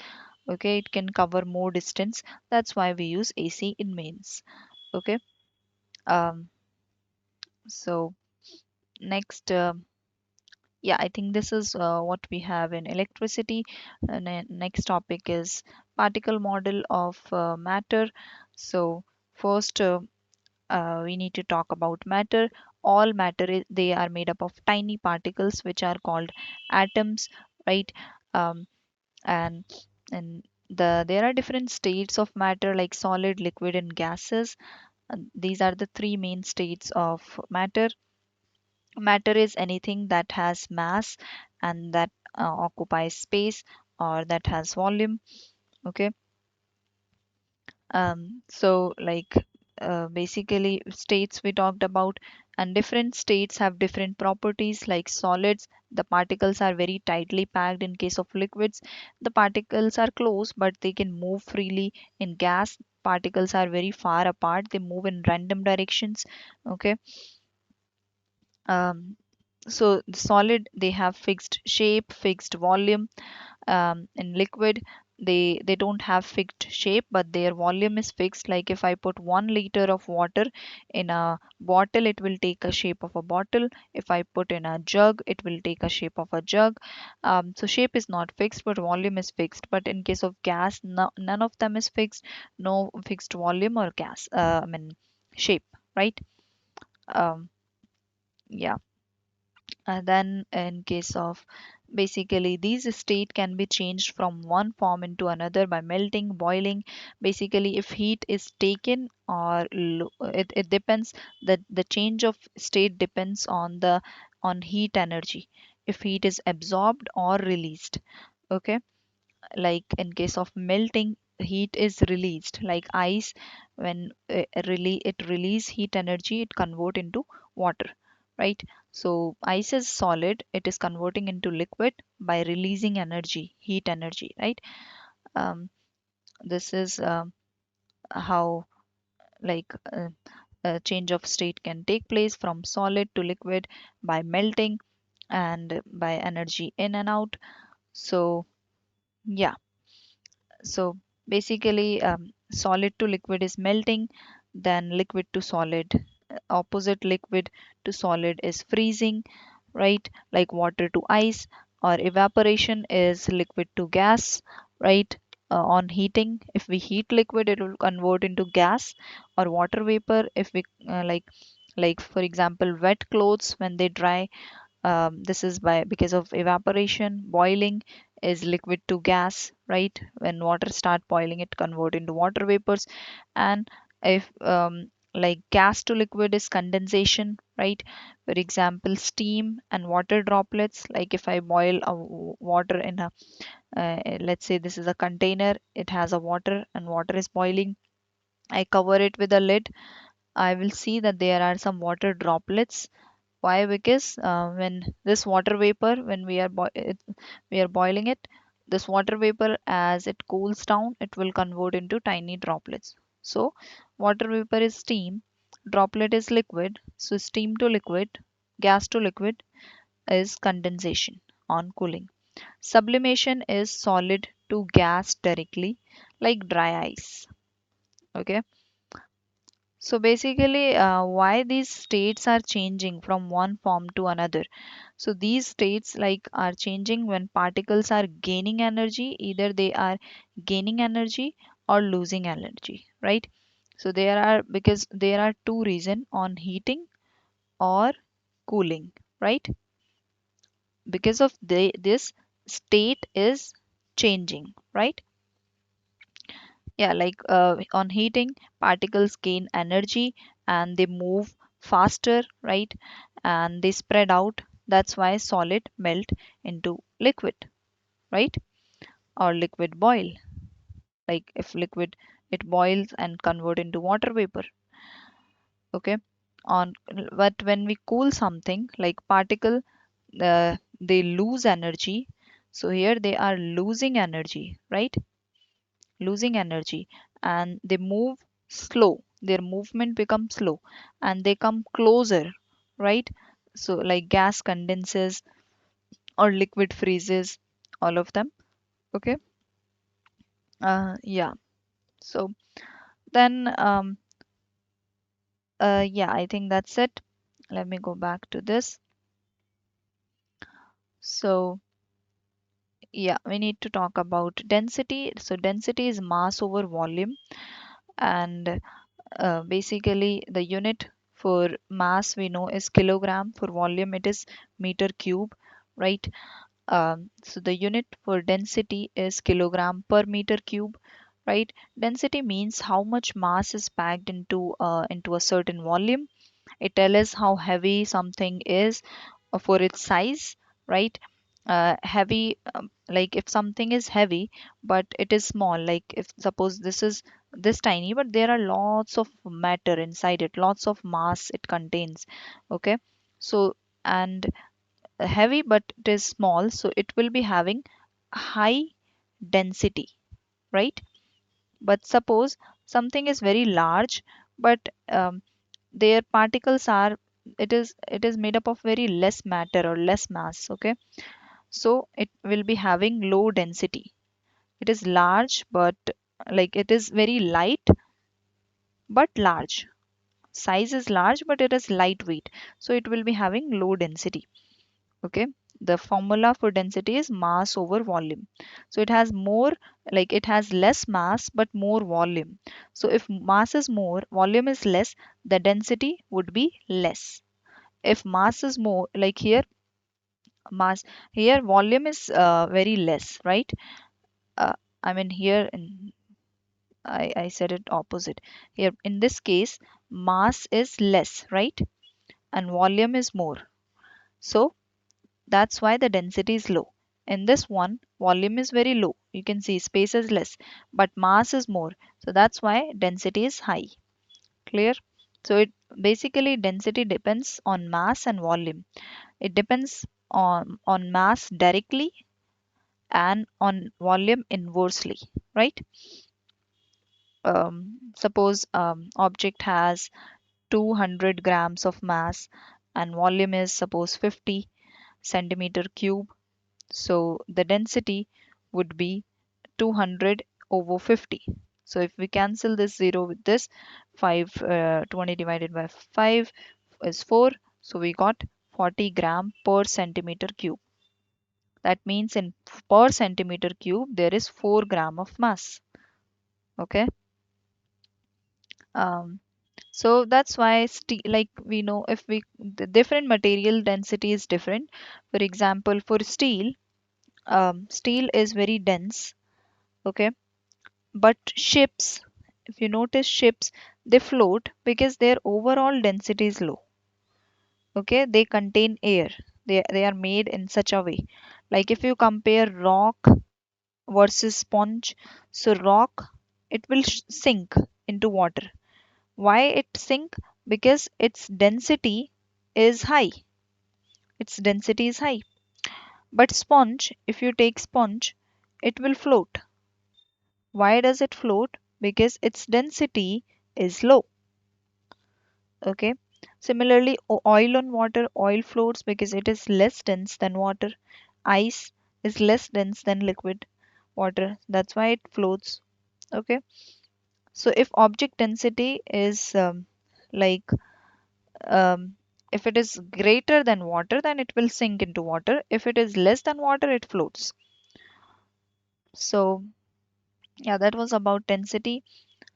[SPEAKER 1] Okay, it can cover more distance. That's why we use AC in mains. Okay. um so next, yeah, I think this is what we have in electricity. And then next topic is particle model of matter. So first, we need to talk about matter. All matter they are made up of tiny particles which are called atoms, right? um, and there are different states of matter like solid, liquid, and gases. And these are the three main states of matter. Matter is anything that has mass and that occupies space or that has volume. Okay. So like, basically states we talked about, and different states have different properties. Like solids, the particles are very tightly packed. In case of liquids, the particles are close but they can move freely. In gas, particles are very far apart, they move in random directions. Okay. um, so the solid, they have fixed shape, fixed volume. In liquid, they don't have fixed shape but their volume is fixed. Like if I put 1 liter of water in a bottle, it will take a shape of a bottle. If I put in a jug, it will take a shape of a jug. So shape is not fixed but volume is fixed. But in case of gas, no, none of them is fixed. No fixed volume or gas, I mean shape, right? um, yeah. Then in case of, basically these state can be changed from one form into another by melting, boiling. Basically if heat is taken or it depends, that the change of state depends on the on heat energy, if heat is absorbed or released. Okay. Like in case of melting, heat is released. Like ice, when it release heat energy, it convert into water, right? So ice is solid, it is converting into liquid by releasing energy, heat energy, right? um, this is how, like, a change of state can take place from solid to liquid by melting and by energy in and out. So yeah. So basically, solid to liquid is melting, then liquid to solid. Opposite liquid to solid is freezing, right? Like water to ice, or evaporation is liquid to gas, right? On heating, if we heat liquid, it will convert into gas or water vapor. If we like for example, wet clothes when they dry, this is by because of evaporation. Boiling is liquid to gas, right? When water start boiling, it convert into water vapors. And if like gas to liquid is condensation, right? For example, steam and water droplets. Like if I boil a water in a, let's say this is a container, it has a water and water is boiling. I cover it with a lid. I will see that there are some water droplets. Why? Because when this water vapor, when we are boiling it, this water vapor, as it cools down, it will convert into tiny droplets. So water vapor is steam, droplet is liquid. So steam to liquid, gas to liquid is condensation on cooling. Sublimation is solid to gas directly, like dry ice. Okay. So basically, why these states are changing from one form to another. So these states like are changing when particles are gaining energy, either they are gaining energy or losing energy, right? So there are, because there are two reason on heating or cooling, right? Because of this state is changing, right? Yeah, like on heating, particles gain energy and they move faster, right? And they spread out. That's why solid melt into liquid, right? Or liquid boil. Like if liquid it boils and convert into water vapor. Okay. On but when we cool something like particle, they lose energy. So here they are losing energy, right? Losing energy, and they move slow. Their movement becomes slow and they come closer, right? So like gas condenses or liquid freezes, all of them. Okay. Yeah. So then yeah, I think that's it. Let me go back to this. So yeah, we need to talk about density. So density is mass over volume, and basically the unit for mass we know is kilogram. For volume it is meter cube, right? So the unit for density is kilogram per meter cube, right? Density means how much mass is packed into a certain volume. It tells us how heavy something is for its size, right? Heavy, like if something is heavy but it is small, like if suppose this is this tiny, but there are lots of matter inside it, lots of mass it contains. Okay. So, and heavy but it is small, so it will be having high density, right? But suppose something is very large, but their particles are, it is made up of very less matter or less mass. Okay. So it will be having low density. It is large but like it is very light but large. Size is large but it is lightweight, so it will be having low density. Okay. The formula for density is mass over volume. So it has more, like it has less mass but more volume. So if mass is more, volume is less, the density would be less. If mass is more, like here, mass, here volume is very less, right? uh, I mean here I said it opposite. Here in this case, mass is less, right? And volume is more. So that's why the density is low. In this one, volume is very low. You can see space is less, but mass is more. So that's why density is high. Clear? So it basically density depends on mass and volume. It depends on mass directly and on volume inversely, right? Suppose object has 200 grams of mass and volume is suppose 50 centimeter cube. So the density would be 200 over 50. So if we cancel this 0 with this, 20 divided by 5 is 4. So we got 40 gram per centimeter cube. That means in per centimeter cube, there is 4 gram of mass. Okay. Um, so that's why like we know if we the different material density is different. For example, for steel, steel is very dense. Okay. But ships, if you notice ships, they float because their overall density is low. Okay, they contain air. They are made in such a way. Like if you compare rock versus sponge, so rock, it will sink into water. Why it sink? Because its density is high. Its density is high. But sponge, if you take sponge, it will float. Why does it float? Because its density is low. Okay. Similarly, oil on water, oil floats because it is less dense than water. Ice is less dense than liquid water. That's why it floats. Okay. So if object density is like um, if it is greater than water, then it will sink into water. If it is less than water, it floats. So yeah, that was about density.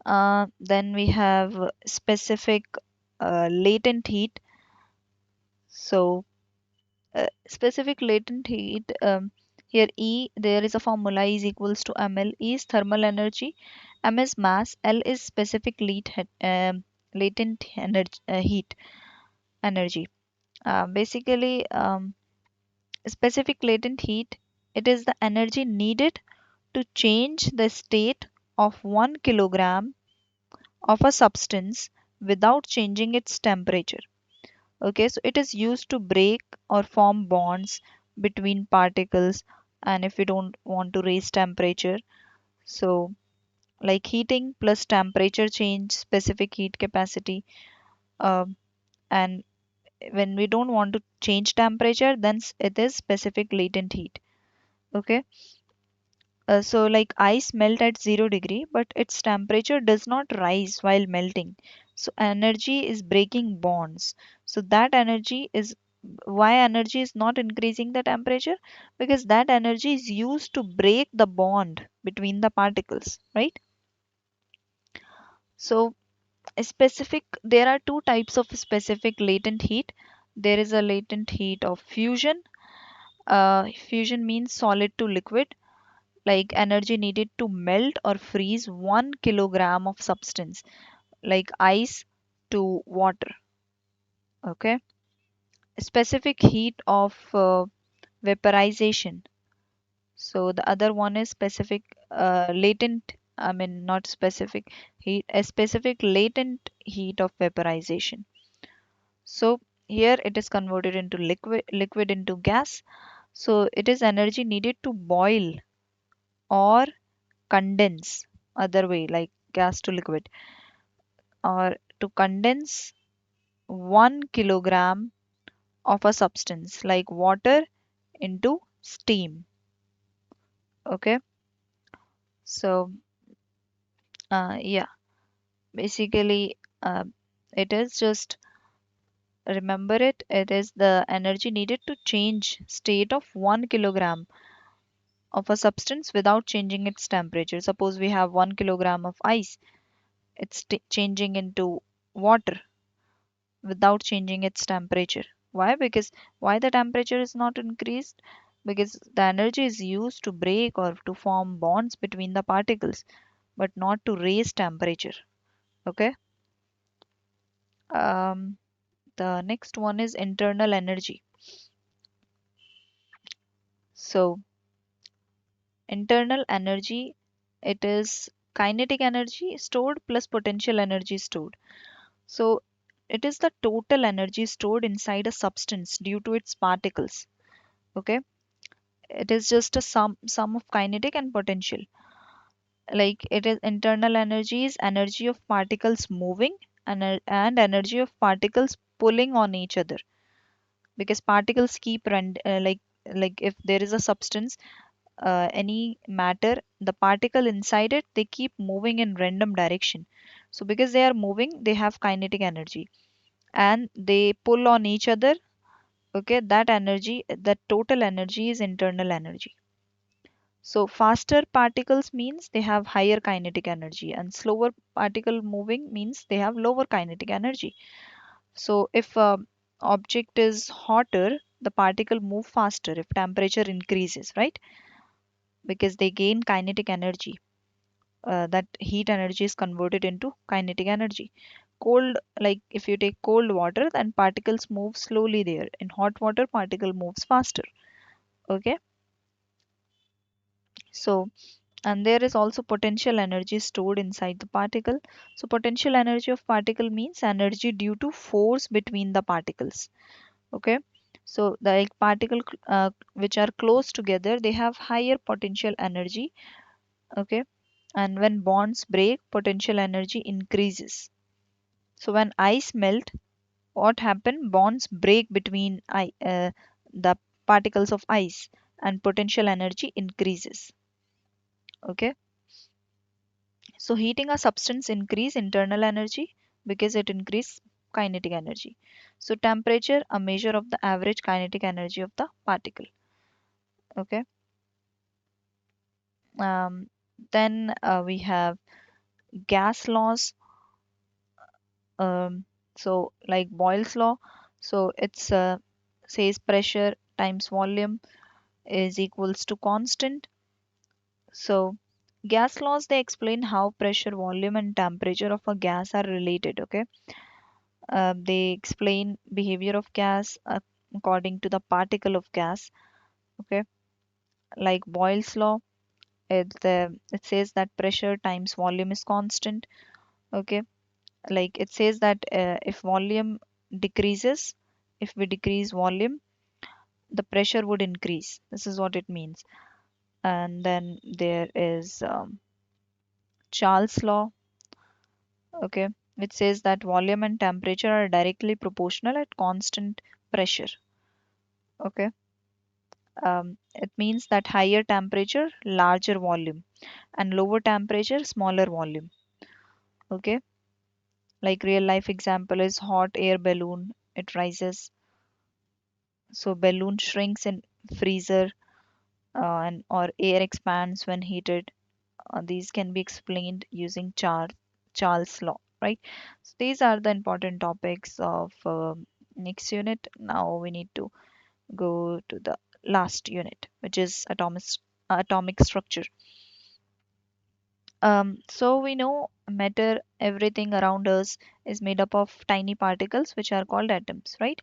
[SPEAKER 1] Then we have specific latent heat. So specific latent heat, here E, there is a formula, E is equals to ml. E is thermal energy, m is mass, L is specific latent energy, heat energy. Basically, specific latent heat, it is the energy needed to change the state of 1 kilogram of a substance without changing its temperature. Okay, so it is used to break or form bonds between particles, and if we don't want to raise temperature, so like heating plus temperature change specific heat capacity. um, and when we don't want to change temperature, then it is specific latent heat. Okay. So like ice melt at 0 degree, but its temperature does not rise while melting. So energy is breaking bonds. So that energy is why energy is not increasing the temperature, because that energy is used to break the bond between the particles, right? So a specific there are two types of specific latent heat. There is a latent heat of fusion. Fusion means solid to liquid, like energy needed to melt or freeze 1 kilogram of substance like ice to water. Okay. Specific heat of vaporization. So the other one is specific latent, I mean not specific heat, a specific latent heat of vaporization. So here it is converted into liquid into gas. So it is energy needed to boil or condense, other way like gas to liquid, or to condense 1 kilogram of a substance like water into steam. Okay. So yeah, basically it is just remember it is the energy needed to change state of 1 kilogram of a substance without changing its temperature. Suppose we have 1 kilogram of ice, it's changing into water without changing its temperature. Why? Because why the temperature is not increased? Because the energy is used to break or to form bonds between the particles, but not to raise temperature. Okay. Um, the next one is internal energy. So internal energy, it is kinetic energy stored plus potential energy stored. So it is the total energy stored inside a substance due to its particles. Okay. It is just a sum of kinetic and potential. Like it is internal energy is energy of particles moving, and energy of particles pulling on each other, because particles keep like if there is a substance, any matter, the particle inside it, they keep moving in random direction. So because they are moving, they have kinetic energy and they pull on each other. Okay, that energy, that total energy is internal energy. So faster particles means they have higher kinetic energy, and slower particle moving means they have lower kinetic energy. So if a object is hotter, the particle move faster if temperature increases, right? Because they gain kinetic energy. That heat energy is converted into kinetic energy. Cold, like if you take cold water, then particles move slowly there. In hot water, particle moves faster. Okay. So and there is also potential energy stored inside the particle. So potential energy of particle means energy due to force between the particles. Okay. So the like particle which are close together, they have higher potential energy. Okay. And when bonds break, potential energy increases. So when ice melt, what happen? Bonds break between the particles of ice, and potential energy increases. Okay. So heating a substance increase internal energy because it increase kinetic energy. So temperature, a measure of the average kinetic energy of the particle. Okay. Um, then we have gas laws. Um, so like Boyle's law. So it's says pressure times volume is equals to constant. So gas laws, they explain how pressure, volume, and temperature of a gas are related. Okay. They explain behavior of gas according to the particle of gas. Okay, like Boyle's law. It says that pressure times volume is constant. Okay, like it says that if volume decreases, if we decrease volume, the pressure would increase. This is what it means. And then there is Charles' law. Okay, which says that volume and temperature are directly proportional at constant pressure. Okay, it means that higher temperature, larger volume, and lower temperature, smaller volume. Okay, like real life example is hot air balloon. It rises, so balloon shrinks in freezer, and or air expands when heated. These can be explained using Charles' law, right? So these are the important topics of next unit. Now we need to go to the last unit, which is atomic structure. So we know matter, everything around us is made up of tiny particles which are called atoms, right?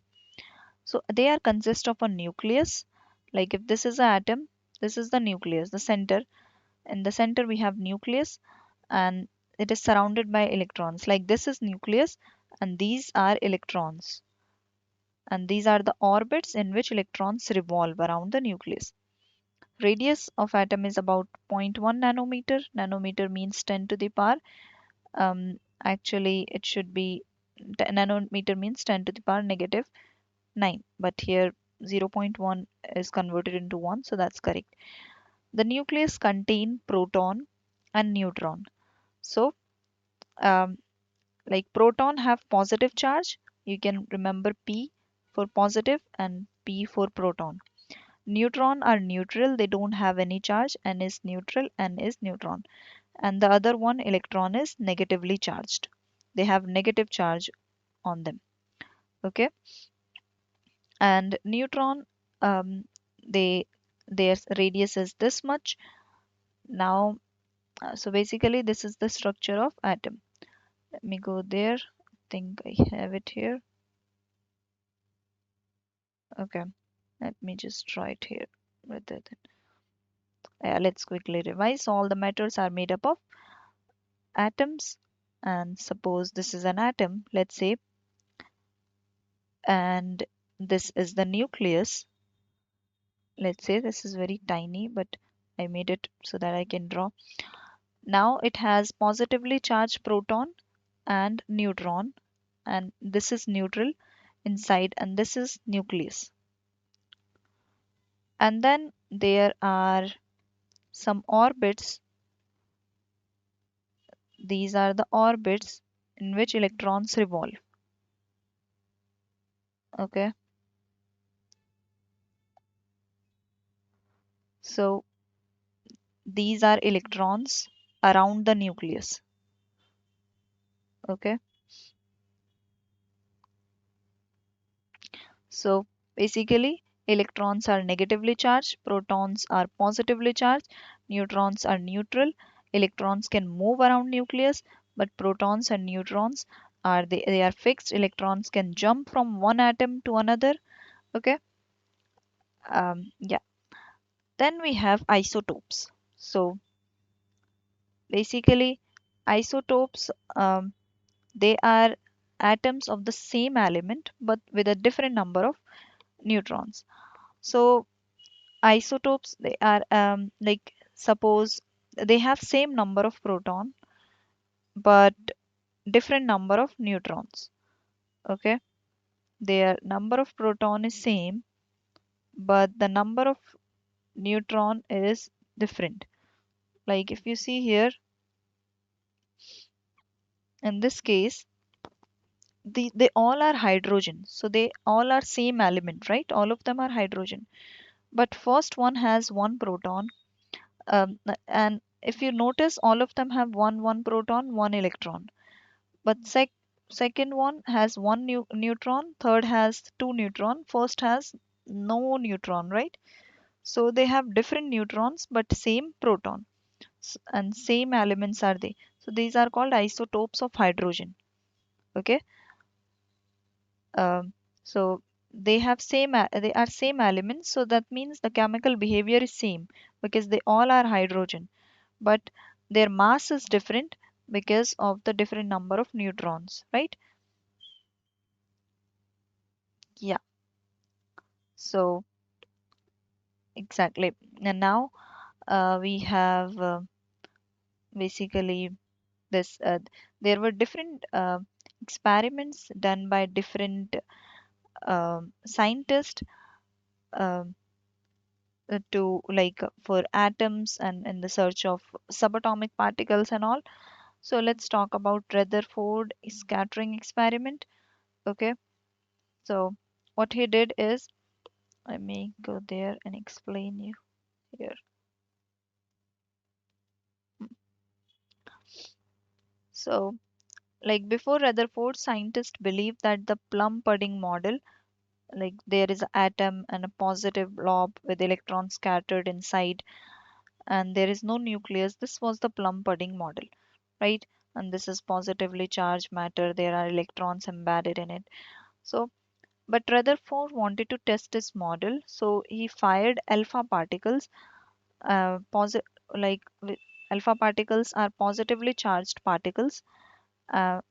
[SPEAKER 1] So they are consist of a nucleus. Like if this is an atom, this is the nucleus, the center. In the center we have nucleus, and it is surrounded by electrons. Like this is nucleus, and these are electrons, and these are the orbits in which electrons revolve around the nucleus. Radius of atom is about zero point 0.1 nanometer. Nanometer means 10 to the power. Actually, it should be nanometer means 10 to the power negative 9, but here zero point 0.1 is converted into 1, so that's correct. The nucleus contain proton and neutron. So, um, like proton have positive charge, you can remember P for positive and P for proton. Neutron are neutral, they don't have any charge. N is neutral, N is neutron. And the other one, electron, is negatively charged. They have negative charge on them. Okay, and neutron, um, they their radius is this much. Now, so basically, this is the structure of atom. Let me go there. I think I have it here. Okay, let me just try it here. Rather than, yeah, let's quickly revise. All the metals are made up of atoms, and suppose this is an atom, let's say, and this is the nucleus. Let's say this is very tiny, but I made it so that I can draw. Now it has positively charged proton and neutron, and this is neutral inside, and this is nucleus. And then there are some orbits. These are the orbits in which electrons revolve. Okay, so these are electrons around the nucleus. Okay, so basically electrons are negatively charged, protons are positively charged, neutrons are neutral. Electrons can move around nucleus, but protons and neutrons they are fixed. Electrons can jump from one atom to another. Okay, yeah. Then we have isotopes. So basically isotopes, they are atoms of the same element but with a different number of neutrons. So isotopes, they are like suppose they have same number of proton but different number of neutrons. Okay, their number of proton is same but the number of neutron is different. Like if you see here, in this case, they all are hydrogen, so they all are same element, right? All of them are hydrogen, but first one has one proton, and if you notice all of them have one proton, one electron. But second one has one neutron, third has two neutron, first has no neutron, right? So they have different neutrons but same proton, and same elements are they. So these are called isotopes of hydrogen. Okay, um, so they are same elements, so that means the chemical behavior is same because they all are hydrogen. but their mass is different because of the different number of neutrons, right? Yeah, so exactly. And now we have basically this there were different experiments done by different scientists um, to like for atoms and in the search of subatomic particles and all. So let's talk about Rutherford scattering experiment. Okay, so what he did is, let me go there and explain you here. So like before Rutherford, scientists believed that the plum pudding model, like there is an atom and a positive blob with electrons scattered inside and there is no nucleus. This was the plum pudding model, right? And this is positively charged matter. There are electrons embedded in it. So, but Rutherford wanted to test this model, so he fired alpha particles. Uh, posi- like alpha particles are positively charged particles. Uh,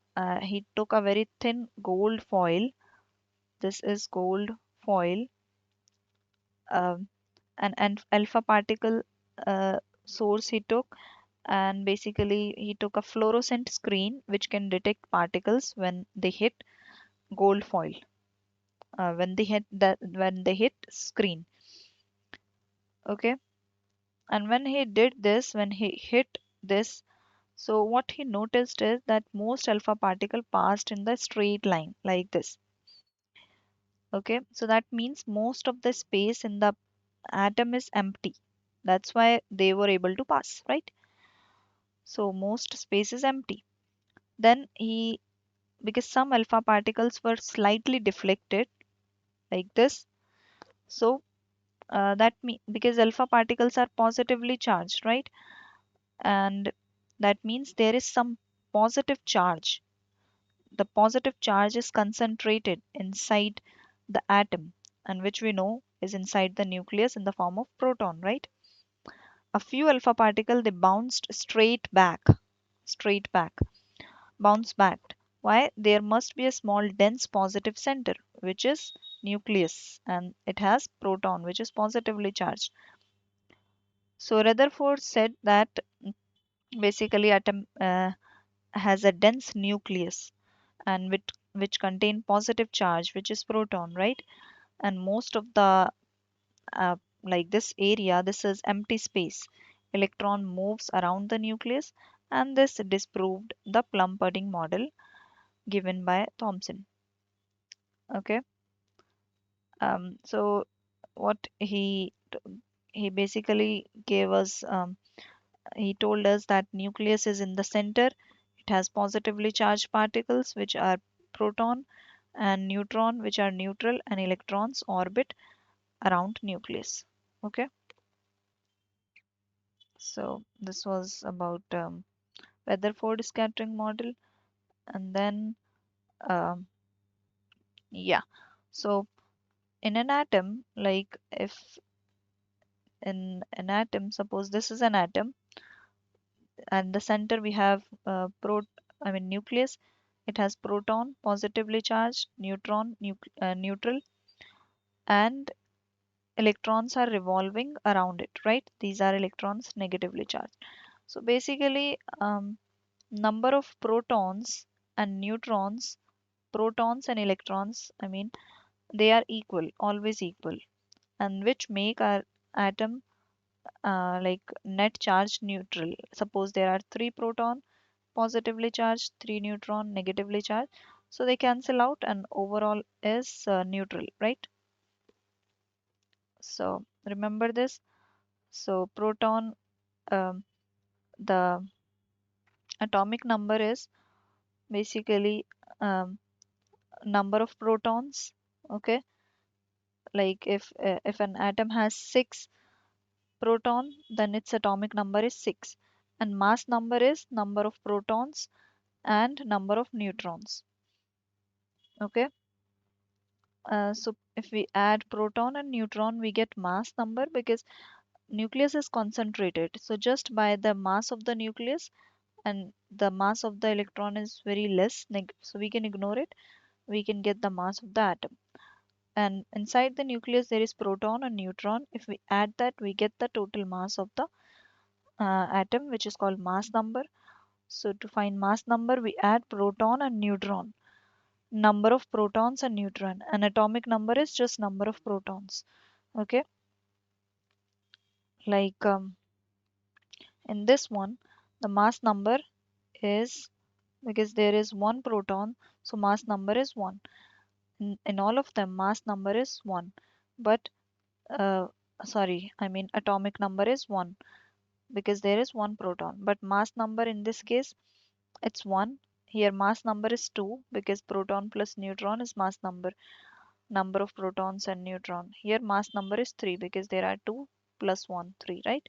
[SPEAKER 1] he took a very thin gold foil. This is gold foil, um, and alpha particle source he took, and basically he took a fluorescent screen which can detect particles when they hit gold foil, when they hit screen. Okay, and when he did this, when he hit this, so what he noticed is that most alpha particle passed in the straight line like this. Okay, so that means most of the space in the atom is empty. That's why they were able to pass, right? So most space is empty. Then he, because some alpha particles were slightly deflected like this, so because alpha particles are positively charged, right? And that means there is some positive charge. The positive charge is concentrated inside the atom, and which we know is inside the nucleus in the form of proton, right? A few alpha particle they bounced straight back, bounce back. Why? There must be a small dense positive center, which is nucleus, and it has proton, which is positively charged. So Rutherford said that basically atom has a dense nucleus and which contain positive charge, which is proton, right? And most of the uh, like this area, this is empty space. Electron moves around the nucleus, and this disproved the plum pudding model given by Thomson. Okay, so what he basically gave us, he told us that nucleus is in the center. It has positively charged particles, which are proton, and neutron, which are neutral, and electrons orbit around nucleus. Okay, so this was about Rutherford scattering model, and then um, yeah. So in an atom, like if in an atom, suppose this is an atom, and the center we have I mean nucleus. It has proton positively charged, neutron neutral, and electrons are revolving around it, right? These are electrons negatively charged. So basically, number of protons and neutrons, protons and electrons, I mean, they are equal, always equal, and which make our atom like net charge neutral. Suppose there are three proton positively charged, three neutron negatively charged, so they cancel out and overall is neutral, right? So remember this. So proton, um, the atomic number is basically number of protons. Okay, like if an atom has six proton, then its atomic number is six, and mass number is number of protons and number of neutrons. Okay, so if we add proton and neutron, we get mass number because nucleus is concentrated, so just by the mass of the nucleus, and the mass of the electron is very less, so we can ignore it, we can get the mass of the atom. And inside the nucleus there is proton and neutron. If we add that, we get the total mass of the atom, which is called mass number. So to find mass number, we add proton and neutron, number of protons and neutron, and atomic number is just number of protons. Okay, like in this one, the mass number is, because there is one proton, so mass number is 1. In all of them, mass number is 1, but uh, sorry, I mean atomic number is 1 because there is one proton, but mass number in this case it's 1. Here mass number is 2 because proton plus neutron is mass number, number of protons and neutron. Here mass number is 3 because there are 2 plus 1, 3, right?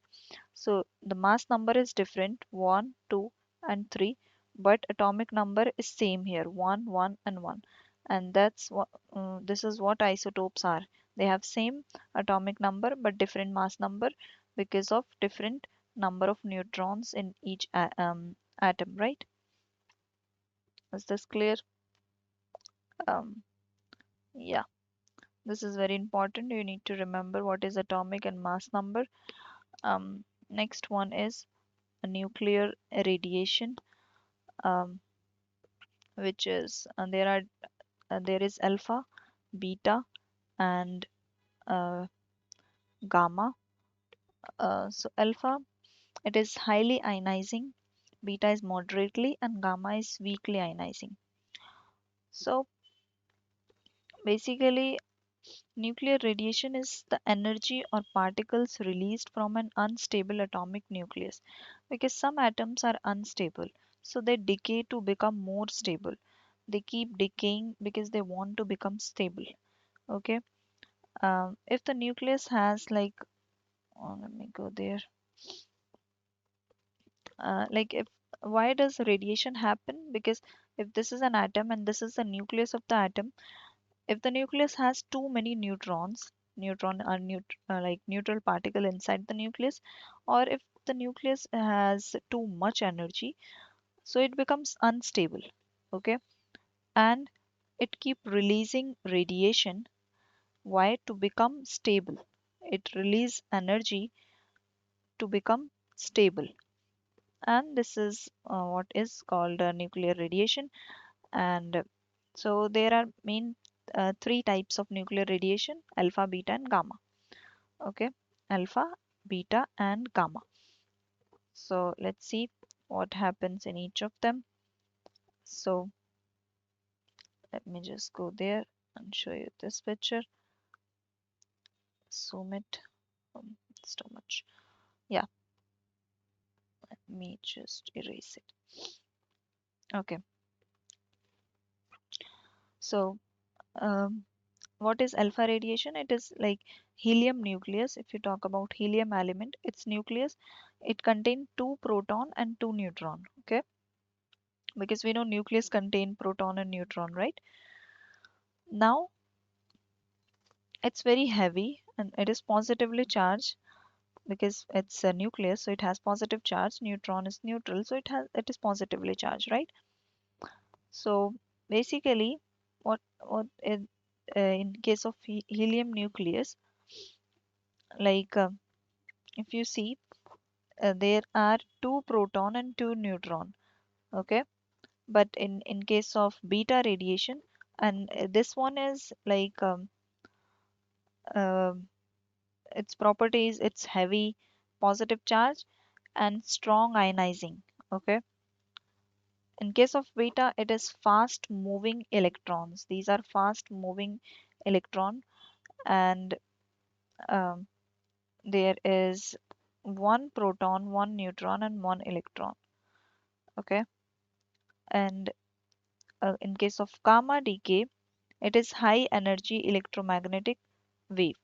[SPEAKER 1] So the mass number is different, 1, 2, and 3, but atomic number is same here, 1, 1, and 1. And that's what this is what isotopes are. They have same atomic number but different mass number because of different number of neutrons in each atom, right? Is this clear? Um, yeah, this is very important. You need to remember what is atomic and mass number. Next one is a nuclear radiation. Um, which is there is alpha, beta, and uh, gamma. So alpha, it is highly ionizing, beta is moderately, and gamma is weakly ionizing. So basically, nuclear radiation is the energy or particles released from an unstable atomic nucleus, because some atoms are unstable, so they decay to become more stable. They keep decaying because they want to become stable. Okay. If the nucleus has like, let me go there. Like if, why does radiation happen? Because if this is an atom and this is the nucleus of the atom, if the nucleus has too many neutrons, neutron are like neutral particle inside the nucleus, or if the nucleus has too much energy, so it becomes unstable. Okay, and it keep releasing radiation. Why? To become stable. It release energy to become stable, and this is what is called nuclear radiation. And so there are main three types of nuclear radiation: alpha, beta, and gamma. Okay, alpha, beta, and gamma. So let's see what happens in each of them. So let me just go there and show you this picture. Zoom it. It's too much. Yeah, let me just erase it. Okay, so um, what is alpha radiation? It is like helium nucleus. If you talk about helium element, its nucleus, it contains two proton and two neutron. Okay, because we know nucleus contain proton and neutron, right? Now it's very heavy and it is positively charged because it's a nucleus, so it has positive charge. Neutron is neutral, so it is positively charged, right? So basically, in case of helium nucleus, like if you see, there are two proton and two neutron. Okay, but in case of beta radiation, and this one is like uh, its properties, it's heavy, positive charge, and strong ionizing. Okay, in case of beta, it is fast moving electrons. These are fast moving electron, and um, there is one proton, one neutron, and one electron. Okay, and in case of gamma decay, it is high energy electromagnetic wave,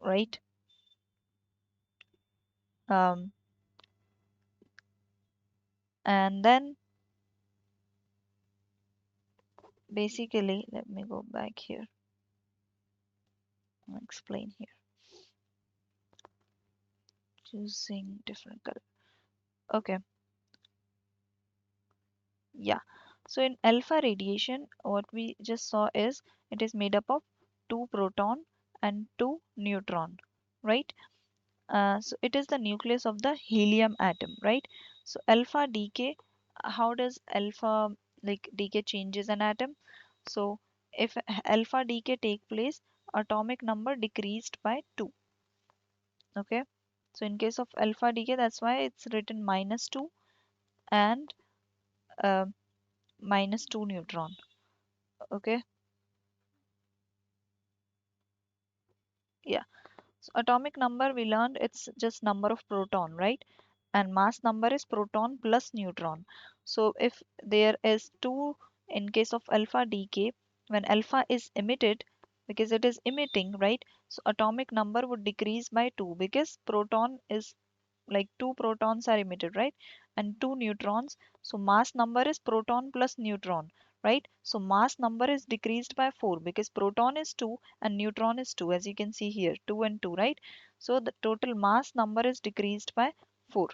[SPEAKER 1] right? Um, and then basically, let me go back here. I'll explain here. Choosing different color. Okay, yeah. So in alpha radiation, what we just saw is it is made up of two proton and two neutron, right? So it is the nucleus of the helium atom, right? So alpha decay, how does alpha like decay changes an atom? So if alpha decay take place, atomic number decreased by 2. Okay. So in case of alpha decay, that's why it's written -2 and uh, -2 neutron. Okay. Yeah. So atomic number we learned it's just number of proton, right? And mass number is proton plus neutron. So if there is two in case of alpha decay, when alpha is emitted, because it is emitting, right? So atomic number would decrease by 2 because proton is like two protons are emitted, right? And two neutrons. So mass number is proton plus neutron, right? So mass number is decreased by 4 because proton is 2 and neutron is 2, as you can see here, 2 and 2, right? So the total mass number is decreased by 4.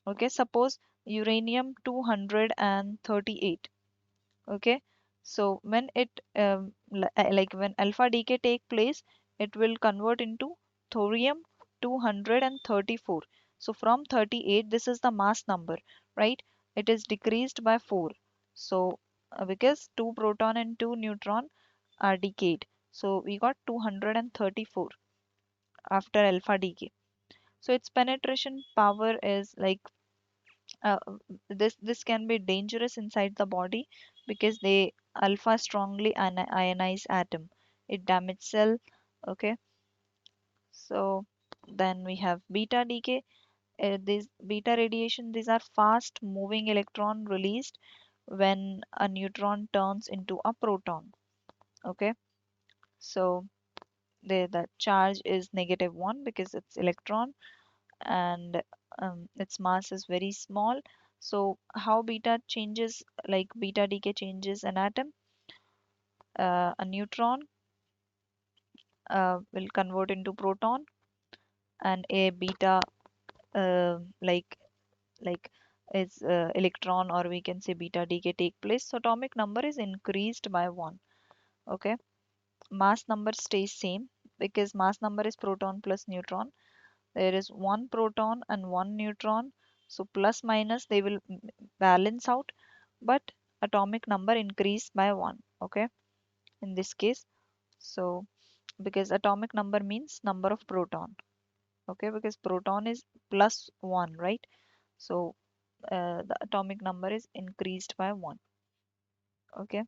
[SPEAKER 1] Okay, suppose uranium 238. Okay, so when it like when alpha decay take place, it will convert into thorium 234. So from 38, this is the mass number, right? It is decreased by 4. So because two proton and two neutron are decayed, so we got 234 after alpha decay. So its penetration power is like uh, this can be dangerous inside the body because they alpha strongly ionize atom. It damage cell. Okay, so then we have beta decay. These beta radiation, these are fast moving electron released when a neutron turns into a proton. Okay, so the charge is -1 because it's electron, and its mass is very small. So how beta changes, like beta decay changes an atom, a neutron will convert into proton, and a beta uh, like like is electron, or we can say beta decay take place. So atomic number is increased by 1. Okay, mass number stays same because mass number is proton plus neutron. There is one proton and one neutron, so plus minus they will balance out, but atomic number increased by 1. Okay, in this case, so because atomic number means number of proton. Okay, because proton is plus 1, right? So the atomic number is increased by 1. Okay,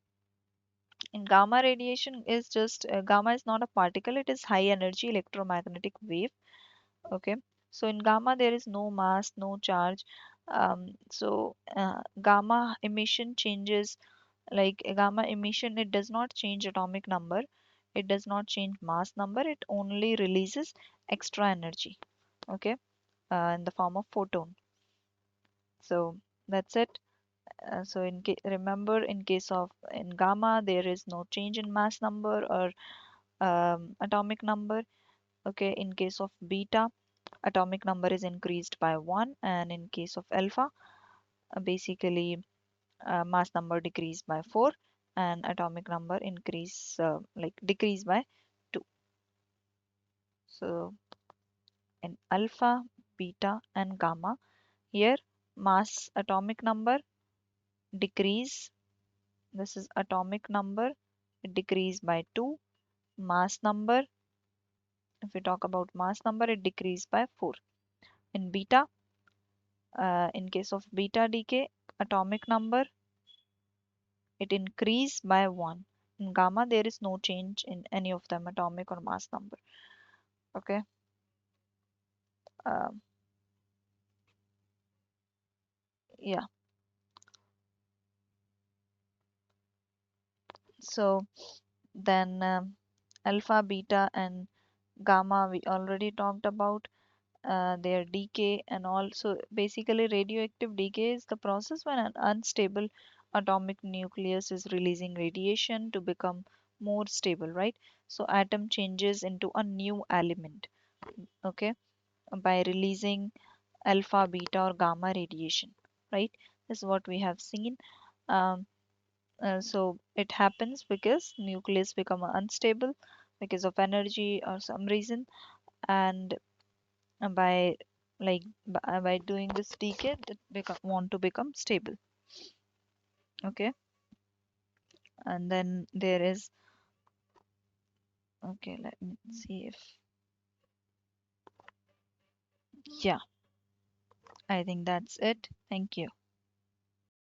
[SPEAKER 1] in gamma radiation is just gamma is not a particle, it is high energy electromagnetic wave. Okay, so in gamma there is no mass, no charge. Gamma emission changes, like gamma emission, it does not change atomic number, it does not change mass number, it only releases extra energy. Okay, in the form of photon. So that's it. So remember, in case of in gamma there is no change in mass number or atomic number. Okay, in case of beta, atomic number is increased by 1, and in case of alpha, basically mass number decreased by 4 and atomic number increase like decrease by 2. So in alpha, beta and gamma, here mass atomic number decrease, this is atomic number, it decreased by 2. Mass number, if we talk about mass number, it decreased by 4. In beta, in case of beta decay, atomic number, it increased by 1. In gamma, there is no change in any of them, atomic or mass number. Okay. Um, yeah. So then alpha, beta, and gamma, we already talked about their decay and also basically radioactive decay is the process when an unstable atomic nucleus is releasing radiation to become more stable, right? So atom changes into a new element, okay, by releasing alpha, beta, or gamma radiation, right? This is what we have seen. Um, so it happens because nucleus become unstable because of energy or some reason, and by by doing this decay, it want to become stable, okay. And then there is, okay, let me see if, yeah, I think that's it. Thank you.